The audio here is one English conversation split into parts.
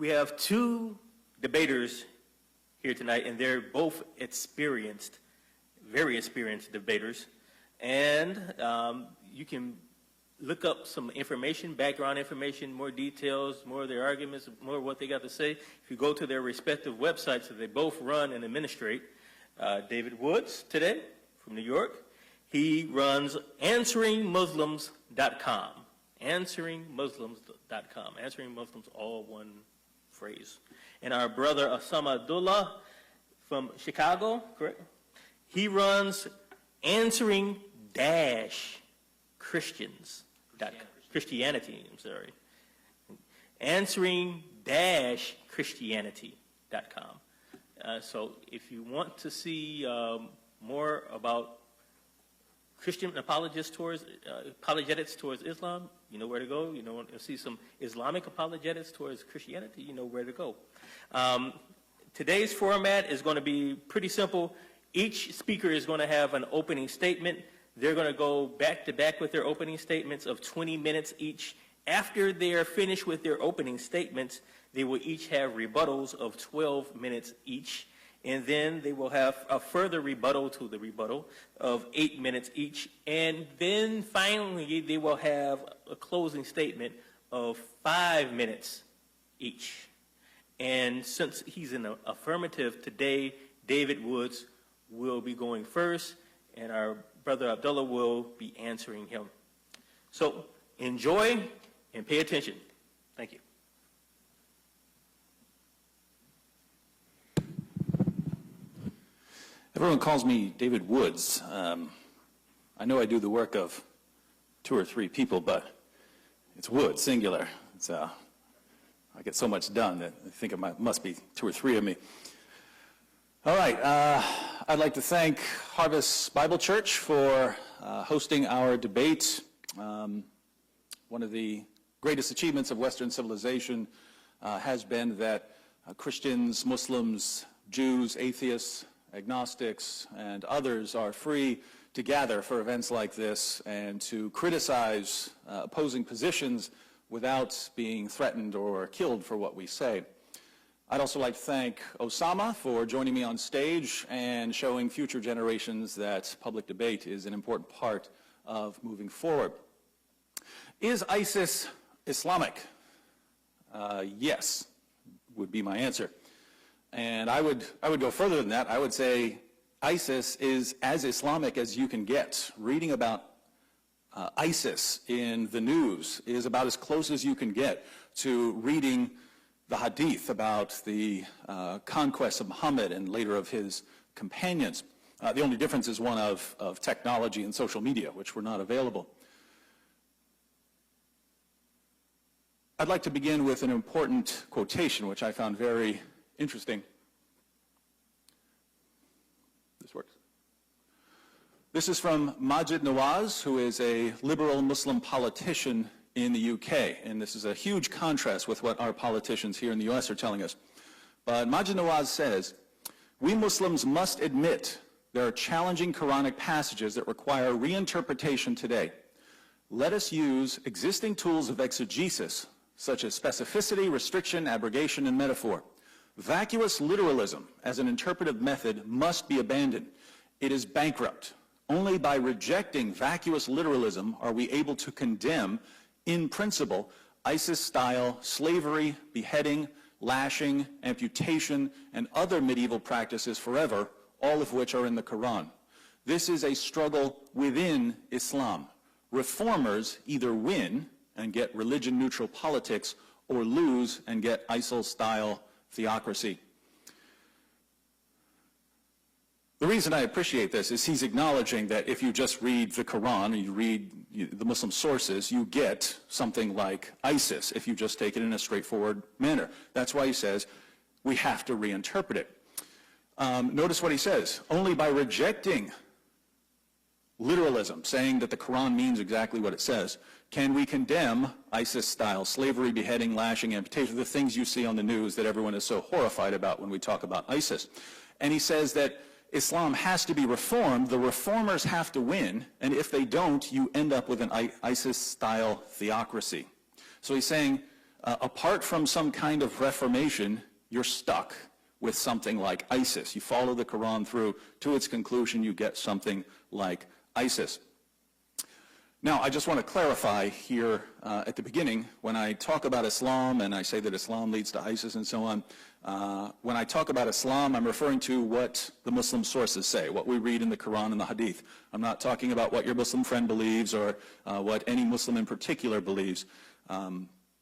We have two debaters here tonight, and they're both experienced, very experienced debaters. And you can look up some information, background information, more details, more of their arguments, more of what they got to say. If you go to their respective websites that they both run and administrate, David Woods today from New York, he runs AnsweringMuslims.com. AnsweringMuslims.com. Answering Muslims, all one phrase. And our brother Osama Abdallah from Chicago, correct? He runs Christianity, I'm sorry. Answering-Christianity.com. So if you want to see more about Christian apologetics towards Islam, you know where to go. You know, see some Islamic apologetics towards Christianity, you know where to go. Today's format is going to be pretty simple. Each speaker is going to have an opening statement. They're going to go back to back with their opening statements of 20 minutes each. After they are finished with their opening statements, they will each have rebuttals of 12 minutes each. And then they will have a further rebuttal to the rebuttal of 8 minutes each. And then finally, they will have a closing statement of 5 minutes each. And since he's in the affirmative today, David Woods will be going first, and our brother Abdullah will be answering him. So enjoy and pay attention. Thank you. Everyone calls me David Woods. I know I do the work of 2 or 3 people, but it's Woods, singular. I get so much done that I think it must be 2 or 3 of me. All right, I'd like to thank Harvest Bible Church for hosting our debate. One of the greatest achievements of Western civilization has been that Christians, Muslims, Jews, atheists, agnostics, and others are free to gather for events like this and to criticize opposing positions without being threatened or killed for what we say. I'd also like to thank Osama for joining me on stage and showing future generations that public debate is an important part of moving forward. Is ISIS Islamic? Yes, would be my answer. And I would go further than that. I would say ISIS is as Islamic as you can get. Reading about ISIS in the news is about as close as you can get to reading the hadith about the conquest of Muhammad and later of his companions. The only difference is one of technology and social media, which were not available. I'd like to begin with an important quotation, which I found very interesting. This works. This is from Maajid Nawaz, who is a liberal Muslim politician in the UK, and this is a huge contrast with what our politicians here in the US are telling us. But Maajid Nawaz says, "We Muslims must admit there are challenging Quranic passages that require reinterpretation today. Let us use existing tools of exegesis, such as specificity, restriction, abrogation, and metaphor. Vacuous literalism as an interpretive method must be abandoned. It is bankrupt. Only by rejecting vacuous literalism are we able to condemn, in principle, ISIS-style slavery, beheading, lashing, amputation, and other medieval practices forever, all of which are in the Quran. This is a struggle within Islam. Reformers either win and get religion-neutral politics or lose and get ISIL-style theocracy." The reason I appreciate this is he's acknowledging that if you just read the Quran and you read the Muslim sources, you get something like ISIS if you just take it in a straightforward manner. That's why he says we have to reinterpret it. Notice what he says. Only by rejecting literalism, saying that the Quran means exactly what it says, can we condemn ISIS-style slavery, beheading, lashing, amputation, the things you see on the news that everyone is so horrified about when we talk about ISIS. And he says that Islam has to be reformed, the reformers have to win, and if they don't, you end up with an ISIS-style theocracy. So he's saying apart from some kind of reformation, you're stuck with something like ISIS. You follow the Quran through to its conclusion, you get something like ISIS. Now, I just want to clarify here at the beginning, when I talk about Islam and I say that Islam leads to ISIS and so on, when I talk about Islam, I'm referring to what the Muslim sources say, what we read in the Quran and the Hadith. I'm not talking about what your Muslim friend believes or what any Muslim in particular believes.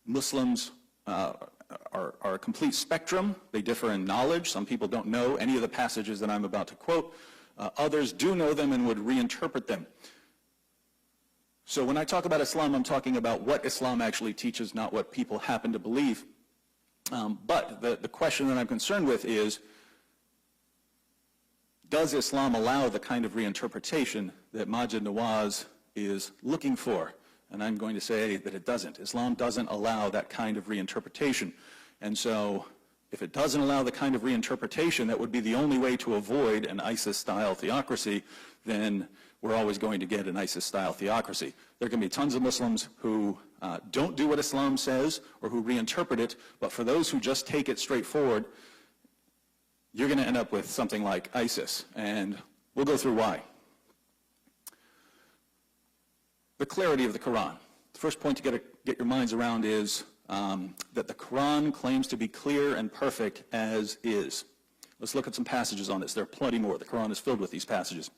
Muslims are a complete spectrum. They differ in knowledge. Some people don't know any of the passages that I'm about to quote. Others do know them and would reinterpret them. So when I talk about Islam, I'm talking about what Islam actually teaches, not what people happen to believe. But the question that I'm concerned with is, does Islam allow the kind of reinterpretation that Majid Nawaz is looking for? And I'm going to say that it doesn't. Islam doesn't allow that kind of reinterpretation. And so if it doesn't allow the kind of reinterpretation that would be the only way to avoid an ISIS-style theocracy, then we're always going to get an ISIS-style theocracy. There can be tons of Muslims who don't do what Islam says or who reinterpret it, but for those who just take it straight forward, you're going to end up with something like ISIS, and we'll go through why. The clarity of the Quran. The first point to get your minds around is that the Quran claims to be clear and perfect as is. Let's look at some passages on this. There are plenty more. The Quran is filled with these passages.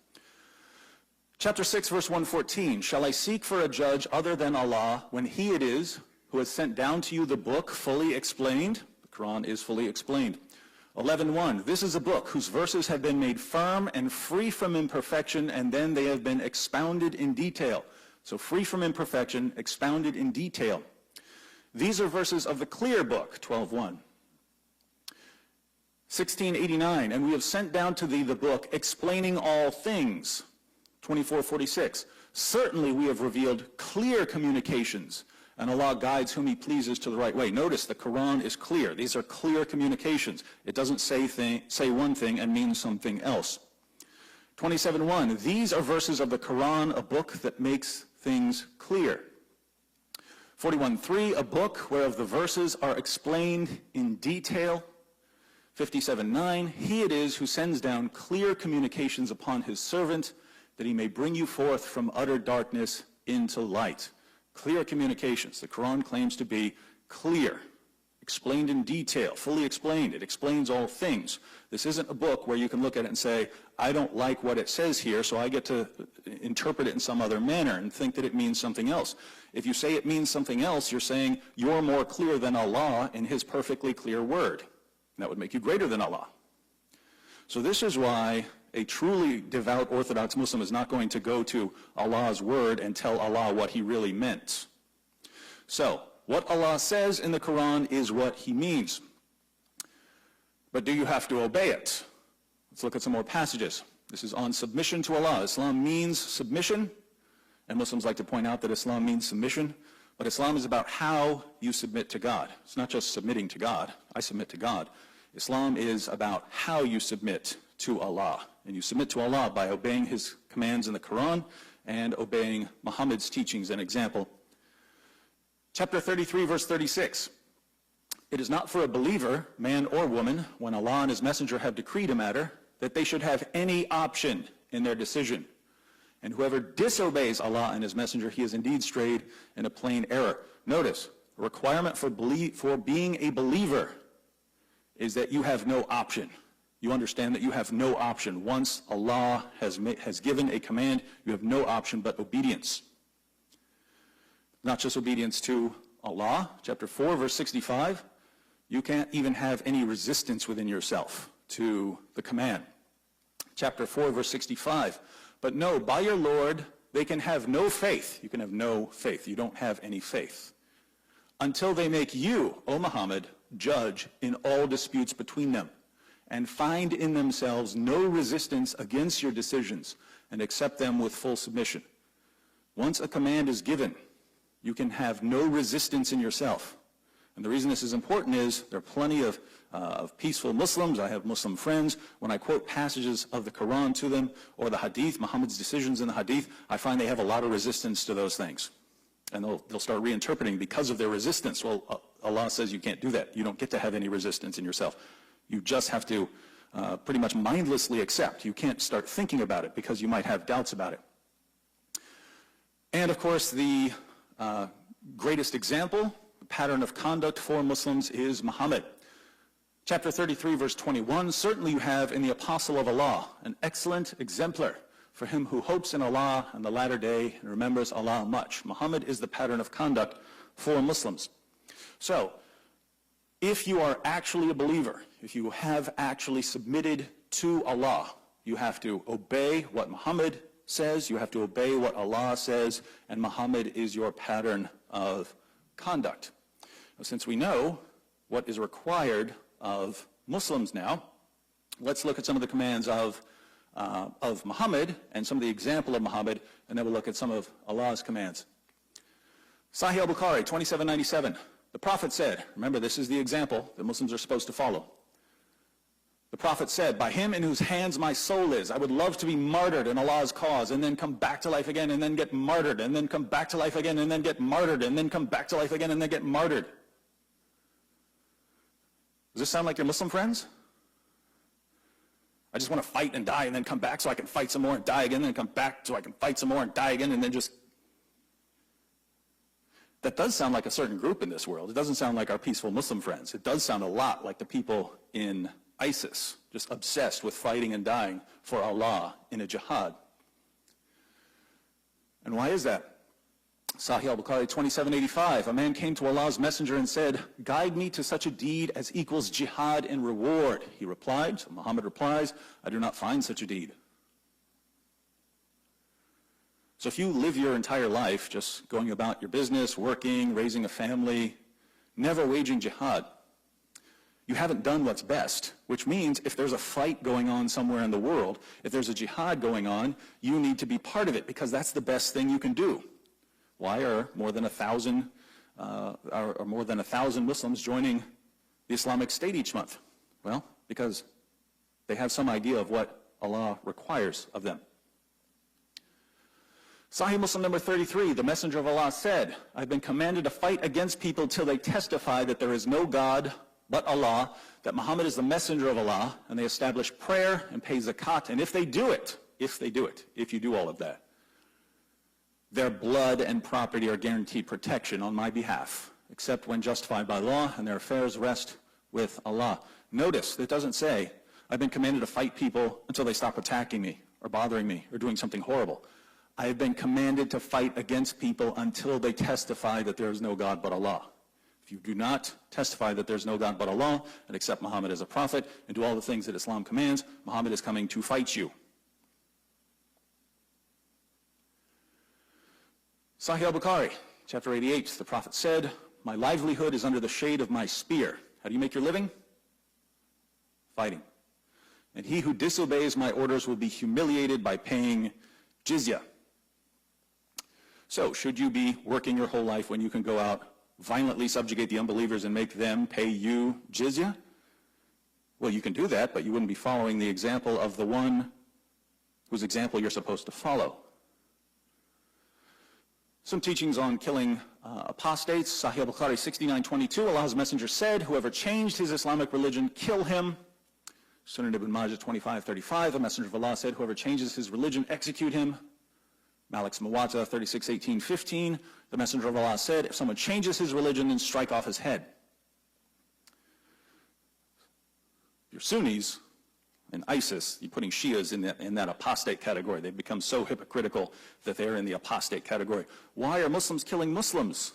Chapter 6, verse 114, shall I seek for a judge other than Allah when He it is who has sent down to you the book fully explained? The Quran is fully explained. 11:1, this is a book whose verses have been made firm and free from imperfection, and then they have been expounded in detail. So free from imperfection, expounded in detail. These are verses of the clear book, 12:1. 1689, and we have sent down to thee the book explaining all things. 24:46, certainly we have revealed clear communications, and Allah guides whom He pleases to the right way. Notice the Quran is clear. These are clear communications. It doesn't say one thing and mean something else. 27:1, these are verses of the Quran, a book that makes things clear. 41:3, a book whereof the verses are explained in detail. 57:9, he it is who sends down clear communications upon his servant, that he may bring you forth from utter darkness into light. Clear communications. The Quran claims to be clear, explained in detail, fully explained. It explains all things. This isn't a book where you can look at it and say, I don't like what it says here, so I get to interpret it in some other manner and think that it means something else. If you say it means something else, you're saying you're more clear than Allah in His perfectly clear word. And that would make you greater than Allah. So this is why a truly devout Orthodox Muslim is not going to go to Allah's word and tell Allah what He really meant. So, what Allah says in the Quran is what He means. But do you have to obey it? Let's look at some more passages. This is on submission to Allah. Islam means submission, and Muslims like to point out that Islam means submission, but Islam is about how you submit to God. It's not just submitting to God. I submit to God. Islam is about how you submit to Allah. And you submit to Allah by obeying His commands in the Quran and obeying Muhammad's teachings and example. Chapter 33, verse 36. It is not for a believer, man or woman, when Allah and His Messenger have decreed a matter, that they should have any option in their decision. And whoever disobeys Allah and His Messenger, he is indeed strayed in a plain error. Notice, a requirement for being a believer is that you have no option. You understand that you have no option. Once Allah has given a command, you have no option but obedience. Not just obedience to Allah. Chapter 4, verse 65. You can't even have any resistance within yourself to the command. Chapter 4, verse 65. But no, by your Lord, they can have no faith. You can have no faith. You don't have any faith. Until they make you, O Muhammad, judge in all disputes between them, and find in themselves no resistance against your decisions, and accept them with full submission. Once a command is given, you can have no resistance in yourself. And the reason this is important is there are plenty of peaceful Muslims. I have Muslim friends. When I quote passages of the Quran to them, or the Hadith, Muhammad's decisions in the Hadith, I find they have a lot of resistance to those things. And they'll start reinterpreting because of their resistance. Well, Allah says you can't do that. You don't get to have any resistance in yourself. You just have to pretty much mindlessly accept. You can't start thinking about it because you might have doubts about it. And of course, the greatest example, the pattern of conduct for Muslims is Muhammad. Chapter 33, verse 21, certainly you have in the apostle of Allah an excellent exemplar for him who hopes in Allah and the latter day and remembers Allah much. Muhammad is the pattern of conduct for Muslims. So, if you are actually a believer, if you have actually submitted to Allah, you have to obey what Muhammad says, you have to obey what Allah says, and Muhammad is your pattern of conduct. Now, since we know what is required of Muslims now, let's look at some of the commands of Muhammad and some of the example of Muhammad, and then we'll look at some of Allah's commands. Sahih al-Bukhari, 2797. The Prophet said, remember this is the example that Muslims are supposed to follow. The Prophet said, by him in whose hands my soul is, I would love to be martyred in Allah's cause and then come back to life again and then get martyred and then come back to life again and then get martyred and then come back to life again and then get martyred. Does this sound like your Muslim friends? I just want to fight and die and then come back so I can fight some more and die again and then come back so I can fight some more and die again and then just... That does sound like a certain group in this world. It doesn't sound like our peaceful Muslim friends. It does sound a lot like the people in ISIS, just obsessed with fighting and dying for Allah in a jihad. And why is that? Sahih al-Bukhari 2785, a man came to Allah's messenger and said, guide me to such a deed as equals jihad in reward. He replied, so Muhammad replies, I do not find such a deed. So if you live your entire life just going about your business, working, raising a family, never waging jihad, you haven't done what's best, which means if there's a fight going on somewhere in the world, if there's a jihad going on, you need to be part of it because that's the best thing you can do. Why are more than 1,000 Muslims joining the Islamic State each month? Well, because they have some idea of what Allah requires of them. Sahih Muslim number 33, the Messenger of Allah said, I've been commanded to fight against people till they testify that there is no God but Allah, that Muhammad is the Messenger of Allah, and they establish prayer and pay zakat, and if you do all of that, their blood and property are guaranteed protection on my behalf, except when justified by law, and their affairs rest with Allah. Notice, it doesn't say, I've been commanded to fight people until they stop attacking me, or bothering me, or doing something horrible. I have been commanded to fight against people until they testify that there is no God but Allah. If you do not testify that there is no God but Allah, and accept Muhammad as a prophet, and do all the things that Islam commands, Muhammad is coming to fight you. Sahih al-Bukhari, chapter 88, the Prophet said, my livelihood is under the shade of my spear. How do you make your living? Fighting. And he who disobeys my orders will be humiliated by paying jizya. So, should you be working your whole life when you can go out, violently subjugate the unbelievers and make them pay you jizya? Well, you can do that, but you wouldn't be following the example of the one whose example you're supposed to follow. Some teachings on killing apostates. Sahih al-Bukhari 69:22, Allah's Messenger said, whoever changed his Islamic religion, kill him. Sunan ibn Majah 25:35, the Messenger of Allah said, whoever changes his religion, execute him. Malik's Muwatta 36:18-15, the Messenger of Allah said, if someone changes his religion, then strike off his head. You're Sunnis in ISIS, you're putting Shias in that apostate category. They've become so hypocritical that they're in the apostate category. Why are Muslims killing Muslims?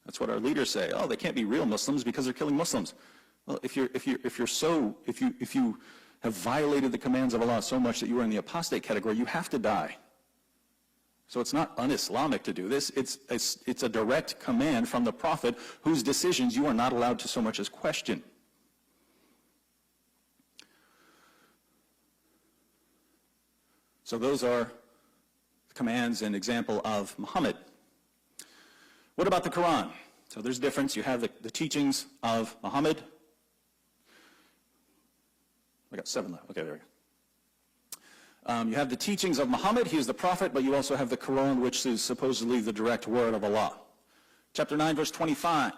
That's what our leaders say. Oh, they can't be real Muslims because they're killing Muslims. Well, if you have violated the commands of Allah so much that you are in the apostate category, you have to die. So it's not un-Islamic to do this. It's a direct command from the Prophet whose decisions you are not allowed to so much as question. So those are commands and example of Muhammad. What about the Quran? So there's a difference. You have the teachings of Muhammad. I got 7 left. Okay, there we go. You have the teachings of Muhammad. He is the prophet, but you also have the Quran, which is supposedly the direct word of Allah. Chapter 9, verse 29,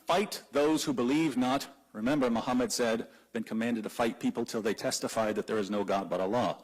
fight those who believe not. Remember, Muhammad said, been commanded to fight people till they testify that there is no God but Allah.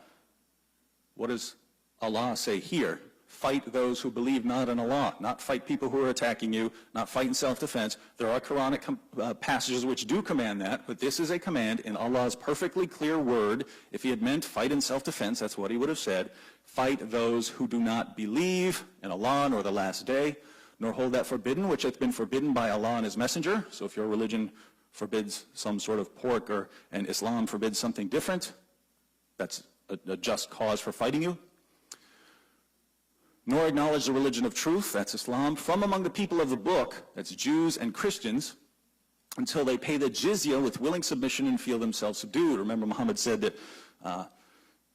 What does Allah say here? Fight those who believe not in Allah, not fight people who are attacking you, not fight in self-defense. There are Quranic passages which do command that, but this is a command in Allah's perfectly clear word. If he had meant fight in self-defense, that's what he would have said. Fight those who do not believe in Allah nor the last day, nor hold that forbidden which hath been forbidden by Allah and his messenger. So if your religion forbids some sort of pork and Islam forbids something different, that's a just cause for fighting you. Nor acknowledge the religion of truth, that's Islam, from among the people of the book, that's Jews and Christians, until they pay the jizya with willing submission and feel themselves subdued. Remember, Muhammad said that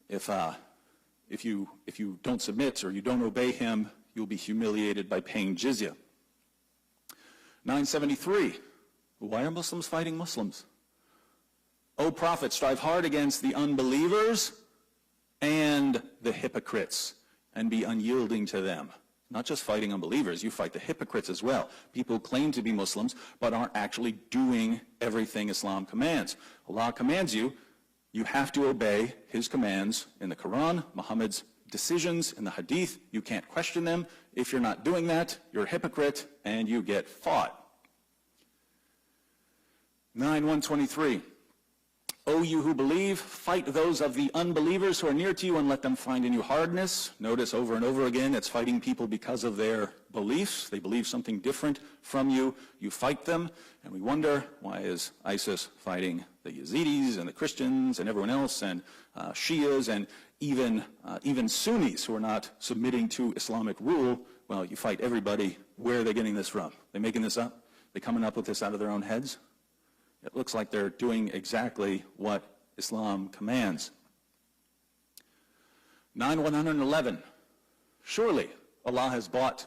if you don't submit or you don't obey him, you'll be humiliated by paying jizya. 973, why are Muslims fighting Muslims? O Prophet, strive hard against the unbelievers and the hypocrites, and be unyielding to them. Not just fighting unbelievers, you fight the hypocrites as well. People who claim to be Muslims but aren't actually doing everything Islam commands. Allah commands you, you have to obey his commands in the Quran, Muhammad's decisions in the Hadith. You can't question them. If you're not doing that, you're a hypocrite and you get fought. 9:123. O you who believe, fight those of the unbelievers who are near to you and let them find in you hardness. Notice over and over again, it's fighting people because of their beliefs. They believe something different from you. You fight them, and we wonder, why is ISIS fighting the Yazidis and the Christians and everyone else, and Shias and even Sunnis who are not submitting to Islamic rule? Well, you fight everybody. Where are they getting this from? They making this up? They coming up with this out of their own heads? It looks like they're doing exactly what Islam commands. 9:111. Surely Allah has bought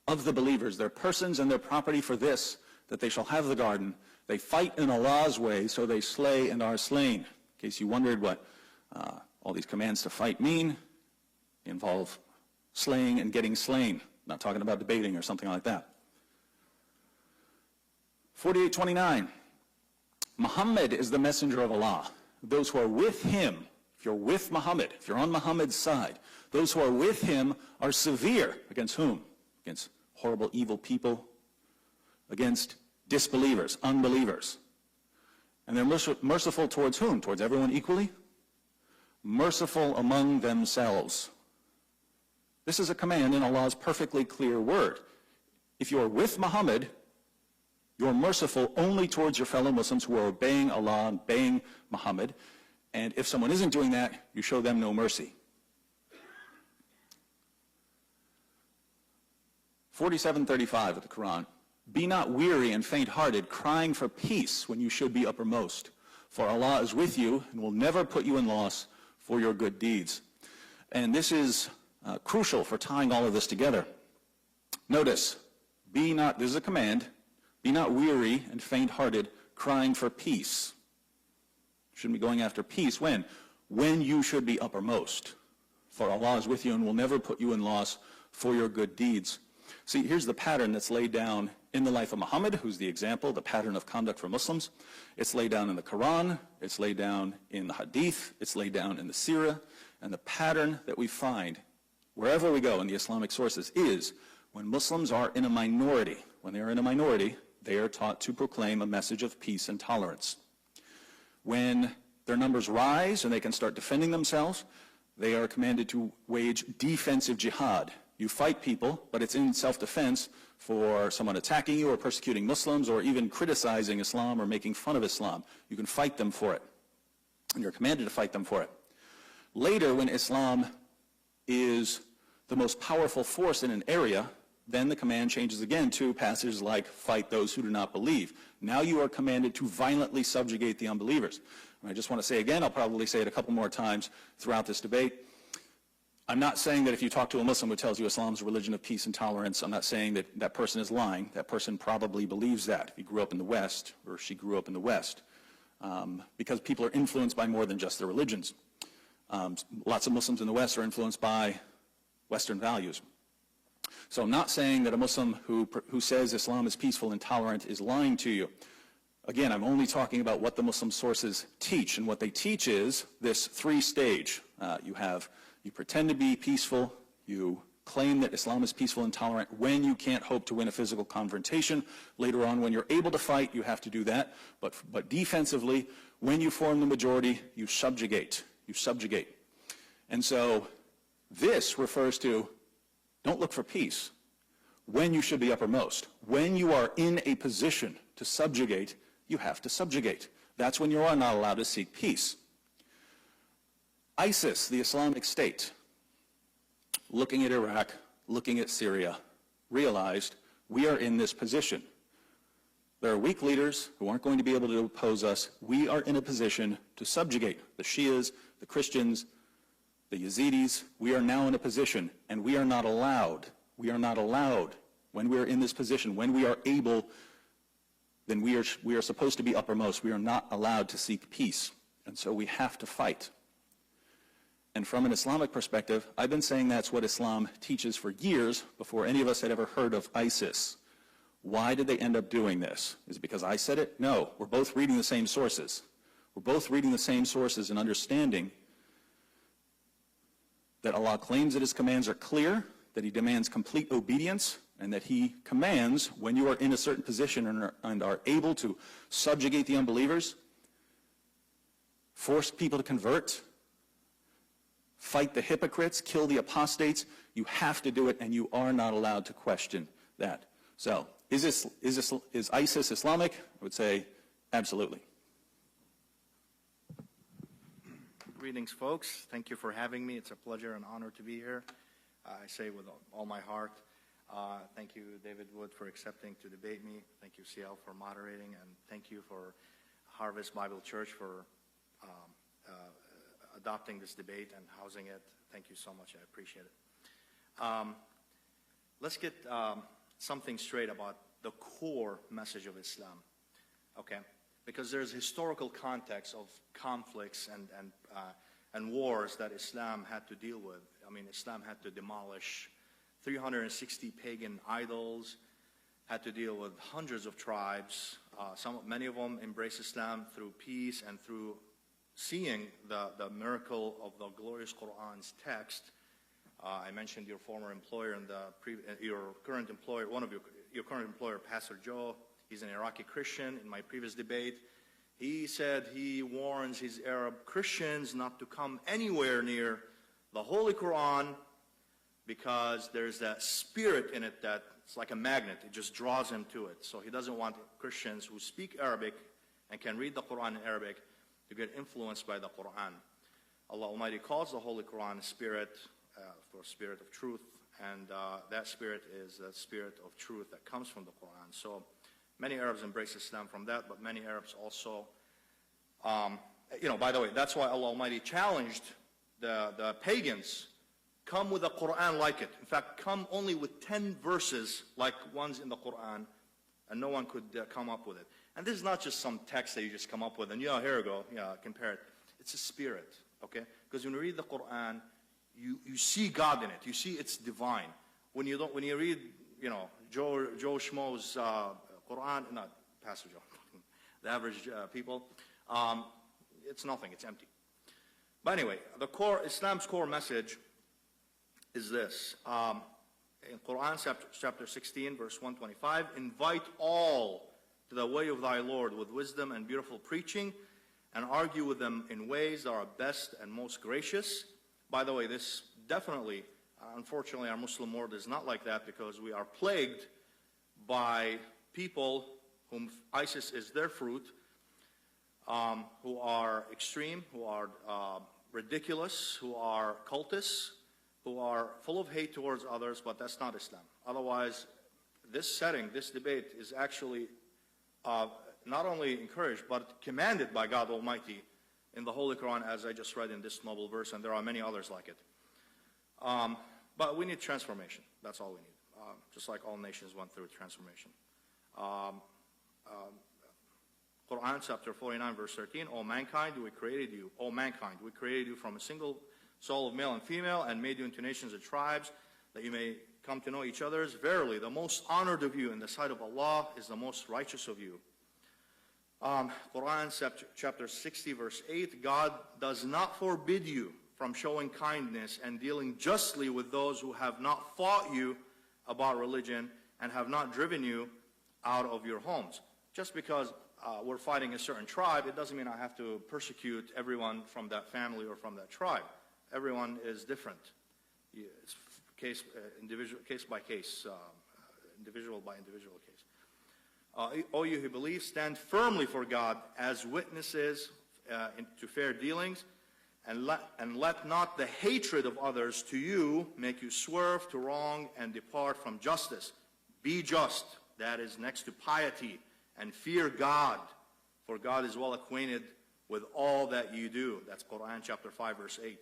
of the believers their persons and their property for this, that they shall have the garden. They fight in Allah's way, so they slay and are slain. In case you wondered what all these commands to fight mean, they involve slaying and getting slain. Not talking about debating or something like that. 48:29. Muhammad is the messenger of Allah. Those who are with him, if you're with Muhammad, if you're on Muhammad's side, those who are with him are severe. Against whom? Against horrible, evil people, against disbelievers, unbelievers. And they're merciful towards whom? Towards everyone equally? Merciful among themselves. This is a command in Allah's perfectly clear word. If you're with Muhammad, you're merciful only towards your fellow Muslims who are obeying Allah and obeying Muhammad. And if someone isn't doing that, you show them no mercy. 47:35 of the Quran. Be not weary and faint-hearted, crying for peace when you should be uppermost. For Allah is with you and will never put you in loss for your good deeds. And this is crucial for tying all of this together. Notice, this is a command, be not weary and faint-hearted, crying for peace. Shouldn't be going after peace. When? When you should be uppermost. For Allah is with you and will never put you in loss for your good deeds. See, here's the pattern that's laid down in the life of Muhammad, who's the example, the pattern of conduct for Muslims. It's laid down in the Quran, it's laid down in the Hadith, it's laid down in the Sirah, and the pattern that we find wherever we go in the Islamic sources is when Muslims are in a minority, when they are in a minority, they are taught to proclaim a message of peace and tolerance. When their numbers rise and they can start defending themselves, they are commanded to wage defensive jihad. You fight people, but it's in self-defense for someone attacking you or persecuting Muslims or even criticizing Islam or making fun of Islam. You can fight them for it, and you're commanded to fight them for it. Later, when Islam is the most powerful force in an area, then the command changes again to passages like, fight those who do not believe. Now you are commanded to violently subjugate the unbelievers. And I just want to say again, I'll probably say it a couple more times throughout this debate, I'm not saying that if you talk to a Muslim who tells you Islam's a religion of peace and tolerance, I'm not saying that that person is lying. That person probably believes that if he grew up in the West or she grew up in the West, because people are influenced by more than just their religions. Lots of Muslims in the West are influenced by Western values. So I'm not saying that a Muslim who says Islam is peaceful and tolerant is lying to you. Again, I'm only talking about what the Muslim sources teach, and what they teach is this three-stage. You pretend to be peaceful, you claim that Islam is peaceful and tolerant when you can't hope to win a physical confrontation. Later on, when you're able to fight, you have to do that. But defensively, when you form the majority, you subjugate. You subjugate. And so this refers to, don't look for peace when you should be uppermost. When you are in a position to subjugate, you have to subjugate. That's when you are not allowed to seek peace. ISIS, the Islamic State, looking at Iraq, looking at Syria, realized we are in this position. There are weak leaders who aren't going to be able to oppose us. We are in a position to subjugate the Shias, the Christians, the Yazidis. We are now in a position, and we are not allowed, when we are in this position, when we are able, then we are supposed to be uppermost. We are not allowed to seek peace. And so we have to fight. And from an Islamic perspective, I've been saying that's what Islam teaches for years before any of us had ever heard of ISIS. Why did they end up doing this? Is it because I said it? No. We're both reading the same sources. We're both reading the same sources and understanding that Allah claims that His commands are clear, that He demands complete obedience, and that He commands, when you are in a certain position and are able to subjugate the unbelievers, force people to convert, fight the hypocrites, kill the apostates, you have to do it, and you are not allowed to question that. So, is ISIS Islamic? I would say absolutely. Greetings, folks. Thank you for having me. It's a pleasure and honor to be here. I say with all my heart. Thank you, David Wood, for accepting to debate me. Thank you, CL, for moderating, and thank you for Harvest Bible Church for adopting this debate and housing it. Thank you so much. I appreciate it. Let's get something straight about the core message of Islam, okay? Because there's historical context of conflicts and wars that Islam had to deal with. I mean, Islam had to demolish 360 pagan idols, had to deal with hundreds of tribes. Many of them embraced Islam through peace and through seeing the miracle of the glorious Quran's text. I mentioned your former employer and your current employer, your current employer, Pastor Joe. He's an Iraqi Christian. In my previous debate, he said he warns his Arab Christians not to come anywhere near the Holy Quran because there's that spirit in it that it's like a magnet. It just draws him to it. So he doesn't want Christians who speak Arabic and can read the Quran in Arabic to get influenced by the Quran. Allah Almighty calls the Holy Quran spirit, for spirit of truth, and that spirit is the spirit of truth that comes from the Quran. So many Arabs embrace Islam from that, but many Arabs also, by the way, that's why Allah Almighty challenged the pagans, come with a Quran like it. In fact, come only with 10 verses like ones in the Quran, and no one could come up with it. And this is not just some text that you just come up with and, here we go, compare it. It's a spirit, okay? Because when you read the Quran, you see God in it. You see it's divine. When you read, Joe Schmo's Quran, not Pastor Joe, the average people, it's nothing. It's empty. But anyway, Islam's core message is this. In Quran chapter 16, verse 125, invite all to the way of thy Lord with wisdom and beautiful preaching, and argue with them in ways that are best and most gracious. By the way, this definitely, unfortunately, our Muslim world is not like that, because we are plagued by people whom ISIS is their fruit, who are extreme, who are ridiculous, who are cultists, who are full of hate towards others, but that's not Islam. Otherwise, this setting, this debate is actually not only encouraged, but commanded by God Almighty in the Holy Quran, as I just read in this noble verse, and there are many others like it. But we need transformation. That's all we need. Just like all nations went through transformation. Quran chapter 49, verse 13, O mankind, we created you from a single soul of male and female, and made you into nations and tribes, that you may come to know each other. Verily, the most honored of you in the sight of Allah is the most righteous of you. Quran chapter 60 verse 8, God does not forbid you from showing kindness and dealing justly with those who have not fought you about religion and have not driven you out of your homes. Just because we're fighting a certain tribe, it doesn't mean I have to persecute everyone from that family or from that tribe. Everyone is different. It's case by case, individual by individual case. O you who believe, stand firmly for God as witnesses to fair dealings, and let not the hatred of others to you make you swerve to wrong and depart from justice. Be just, that is next to piety, and fear God, for God is well acquainted with all that you do. That's Quran chapter 5 verse 8.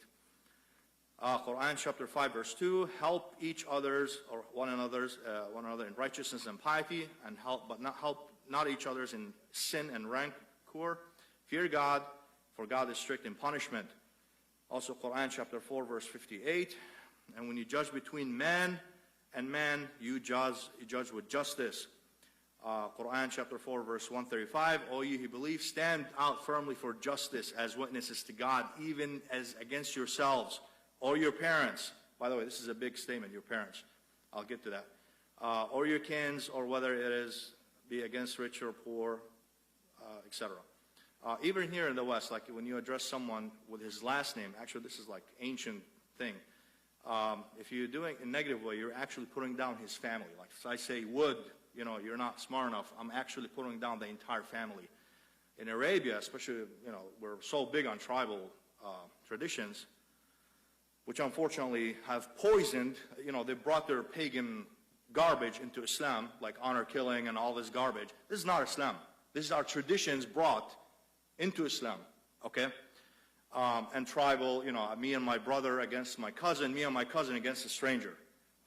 Quran chapter 5 verse 2, help each others or one another in righteousness and piety, and help not each others in sin and rancor. Fear God, for God is strict in punishment. Also Quran chapter 4 verse 58, and when you judge between man and man, you judge with justice. Quran chapter 4 verse 135, O you who believe, stand out firmly for justice as witnesses to God, even as against yourselves or your parents. By the way, this is a big statement, your parents. I'll get to that. Or your kins, or whether it is be against rich or poor, etc. Even here in the West, like when you address someone with his last name, actually this is like ancient thing. If you're doing it in a negative way, you're actually putting down his family. Like if I say Wood, you know, you're not smart enough, I'm actually putting down the entire family. In Arabia, especially, you know, we're so big on tribal traditions, which unfortunately have poisoned, you know, they brought their pagan garbage into Islam, like honor killing and all this garbage. This is not Islam. This is our traditions brought into Islam, okay? And tribal, you know, me and my brother against my cousin, me and my cousin against a stranger,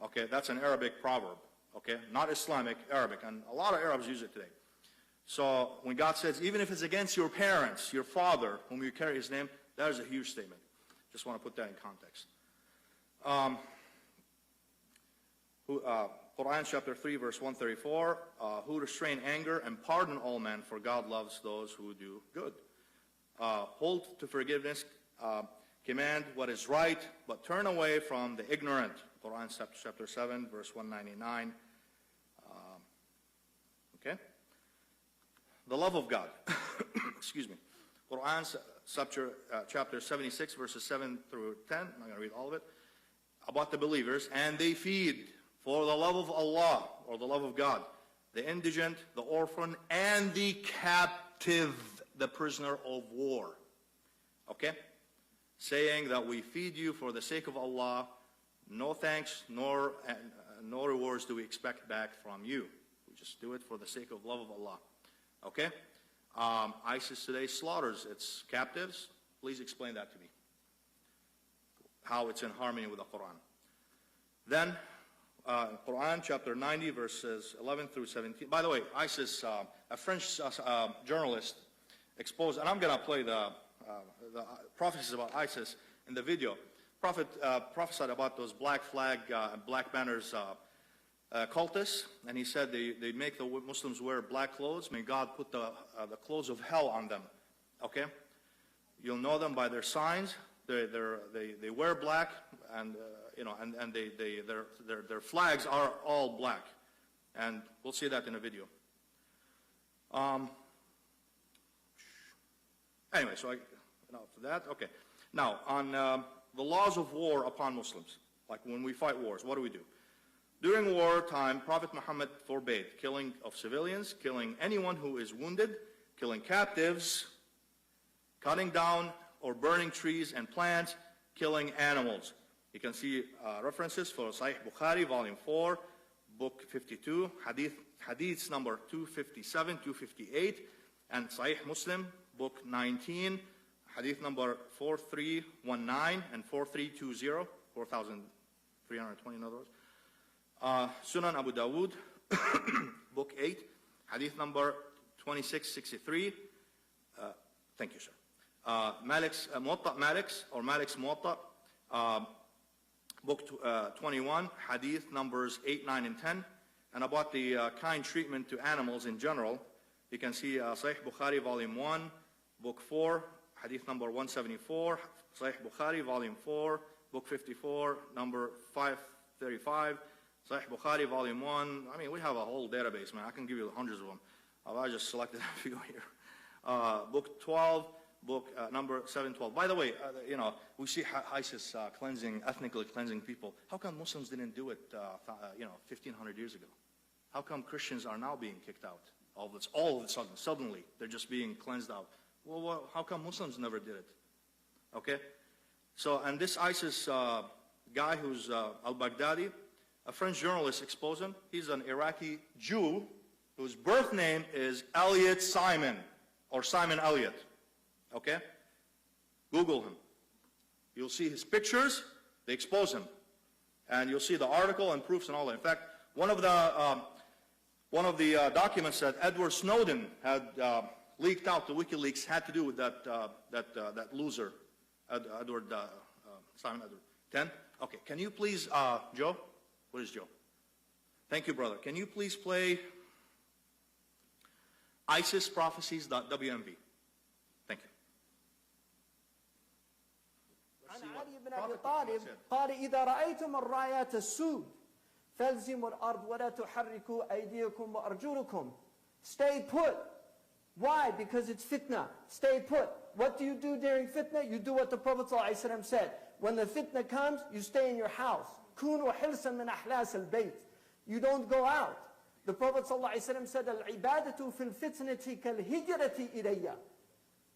okay? That's an Arabic proverb, okay? Not Islamic, Arabic, and a lot of Arabs use it today. So when God says, even if it's against your parents, your father, whom you carry his name, that is a huge statement. Just want to put that in context. Quran chapter 3 verse 134, who restrain anger and pardon all men, for God loves those who do good. Hold to forgiveness, command what is right, but turn away from the ignorant. Quran chapter 7 verse 199. Okay? The love of God. Excuse me. Quran chapter 76 verses 7 through 10. I'm not going to read all of it. About the believers, and they feed for the love of Allah, or the love of God, the indigent, the orphan, and the captive, the prisoner of war. Okay? Saying that we feed you for the sake of Allah, no thanks nor rewards do we expect back from you. We just do it for the sake of love of Allah. Okay? ISIS today slaughters its captives. Please explain that to me. How it's in harmony with the Quran. Then, Quran chapter 90 verses 11 through 17. By the way, ISIS, a French journalist exposed, and I'm going to play the prophecies about ISIS in the video. Prophet prophesied about those black flag, black banners cultists, and he said they make the Muslims wear black clothes. May God put the clothes of hell on them. Okay? You'll know them by their signs. They wear black, and you know, and their flags are all black, and we'll see that in a video. Anyway, so for that, okay. Now on the laws of war upon Muslims, like when we fight wars, what do we do? During wartime, Prophet Muhammad forbade killing of civilians, killing anyone who is wounded, killing captives, cutting down or burning trees and plants, killing animals. You can see references for Sahih Bukhari, volume 4, book 52, hadiths number 257, 258, and Sahih Muslim, book 19, hadith number 4319 and 4320, 4,320 in other words. Sunan Abu Dawood, book 8, hadith number 2663. Thank you, sir. Malik's Muwatta, Malik's Muwatta, book 21, hadith numbers 8, 9, and 10. And about the kind treatment to animals in general, you can see Sahih Bukhari, volume 1, book 4, hadith number 174, Sahih Bukhari, volume 4, book 54, number 535, Sahih Bukhari, volume 1. I mean, we have a whole database, man. I can give you hundreds of them. I just selected a few here. Book 12, book number 712. By the way, you know, we see ISIS ethnically cleansing people. How come Muslims didn't do it, 1,500 years ago? How come Christians are now being kicked out? All of a sudden, suddenly, they're just being cleansed out. Well, how come Muslims never did it? Okay? So, and this ISIS guy who's al-Baghdadi, a French journalist exposed him. He's an Iraqi Jew whose birth name is Elliot Simon, or Simon Elliot. Okay? Google him. You'll see his pictures. They expose him. And you'll see the article and proofs and all that. In fact, one of the documents that Edward Snowden had leaked out to WikiLeaks had to do with that loser, Simon Edward. 10? Okay, can you please, Joe? What is Joe? Thank you, brother. Can you please play ISISprophecies.wmv? Thank you. عن علي بن أبي طالب قال إذا رأيتم الرايات السود فالزموا الأرض ولا تحركوا أيديكم وأرجلكم. Stay put. Why? Because it's fitna. Stay put. What do you do during fitna? You do what the Prophet ﷺ said. When the fitna comes, you stay in your house. كونوا حرصا من أحلاس البيت. You don't go out. The Prophet ﷺ said, العبادة في الفتنة كالهجرة إليّ.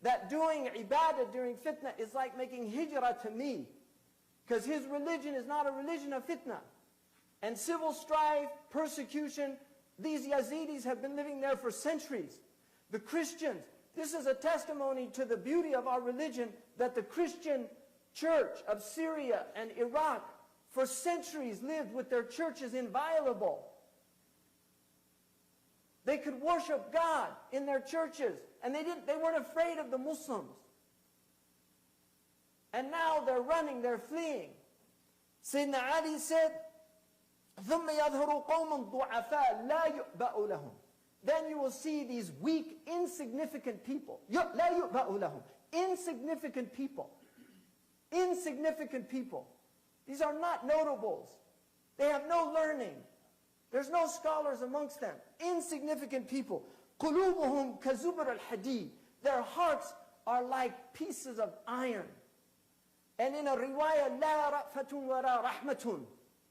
That doing ibadah during fitna is like making hijrah to me. Because his religion is not a religion of fitna. And civil strife, persecution, these Yazidis have been living there for centuries. The Christians, this is a testimony to the beauty of our religion, that the Christian church of Syria and Iraq for centuries lived with their churches inviolable. They could worship God in their churches, and they weren't afraid of the Muslims. And now they're running, they're fleeing. Sayyidina Ali said, ثُمَّ يَظْهُرُ قَوْمٌ ضُعَفَاء لَا يُؤْبَأُ لَهُم. Then you will see these weak, insignificant people. لَا يُؤْبَأُ لَهُم. Insignificant people. Insignificant people. These are not notables. They have no learning. There's no scholars amongst them. Insignificant people. قُلُوبُهُمْ كَزُبْرَ الْحَدِيدِ. Their hearts are like pieces of iron. And in a riwayah, لَا رَأْفَةٌ وَلَا رَحْمَةٌ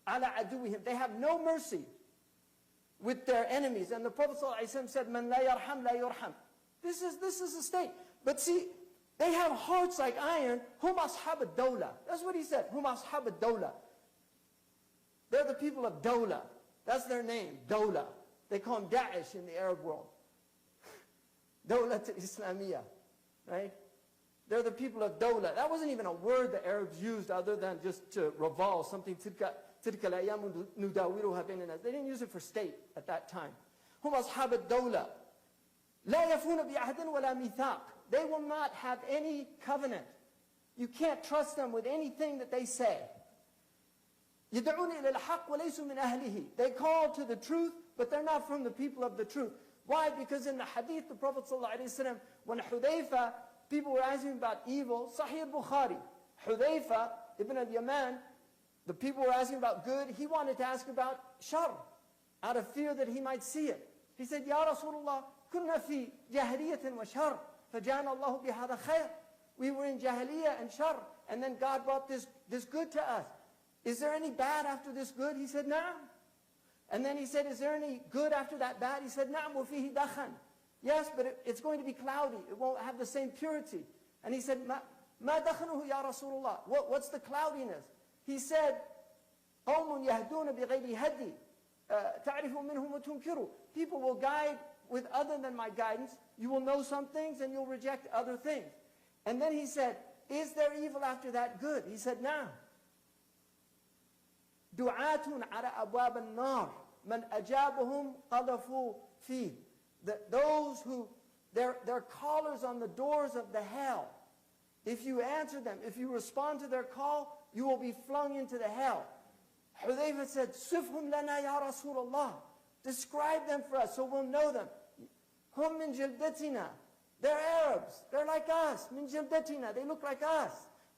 عَلَى عَدُوِّهِمْ. They have no mercy with their enemies. And the Prophet ﷺ said, مَنْ لَا يَرْحَمْ لَا يُرْحَمْ. This is a state. But see, they have hearts like iron. هُمْ أَصْحَابَ الدَّوْلَةِ. That's what he said. هُمْ أَصْحَابَ الدَّوْلَةِ. They're the people of Dawla. That's their name, Dawla. They call them Daesh in the Arab world. Dawla Islamiyah, right? They're the people of Dawla. That wasn't even a word the Arabs used other than just to revolve something. They didn't use it for state at that time. هم أصحاب الدولة لا يفون بعهد ولا ميثاق. They will not have any covenant. You can't trust them with anything that they say. يدعون إلى الحق وليسوا من أهله. They call to the truth, but they're not from the people of the truth. Why? Because in the hadith, the Prophet ﷺ, when Hudayfa, people were asking about evil, Sahih al-Bukhari, Hudayfa ibn al-Yaman, the people were asking about good, he wanted to ask about shar, out of fear that he might see it. He said, Ya Rasulullah, kunna fi jahiliyatin wa shar, fajana Allahu bihada khair. We were in jahiliyah and shar, and then God brought this good to us. Is there any bad after this good? He said, Na'am. And then he said, is there any good after that bad? He said, Na'am wa fihi dakhan. Yes, but it's going to be cloudy. It won't have the same purity. And he said, Ma dakhanuhu ya Rasulullah. What's the cloudiness? He said, قَوْمٌ يَهْدُونَ بِغَيْرِ هَدِي تَعْرِفُ مِنْهُمْ وَتُنْكِرُ. People will guide with other than my guidance. You will know some things and you'll reject other things. And then he said, is there evil after that good? He said, Na'am. دُعَاتٌ عَلَى أَبْوَابِ النَّارِ مَنْ أَجَابُهُمْ قَذَفُوا فِيهِ. Those who, they're callers on the doors of the hell. If you answer them, if you respond to their call, you will be flung into the hell. Hudayfa said, Sifhum lana ya Rasulullah. Describe them for us so we'll know them. Hum min jildatina. They're Arabs. They're like us. Min jildatina. They look like us.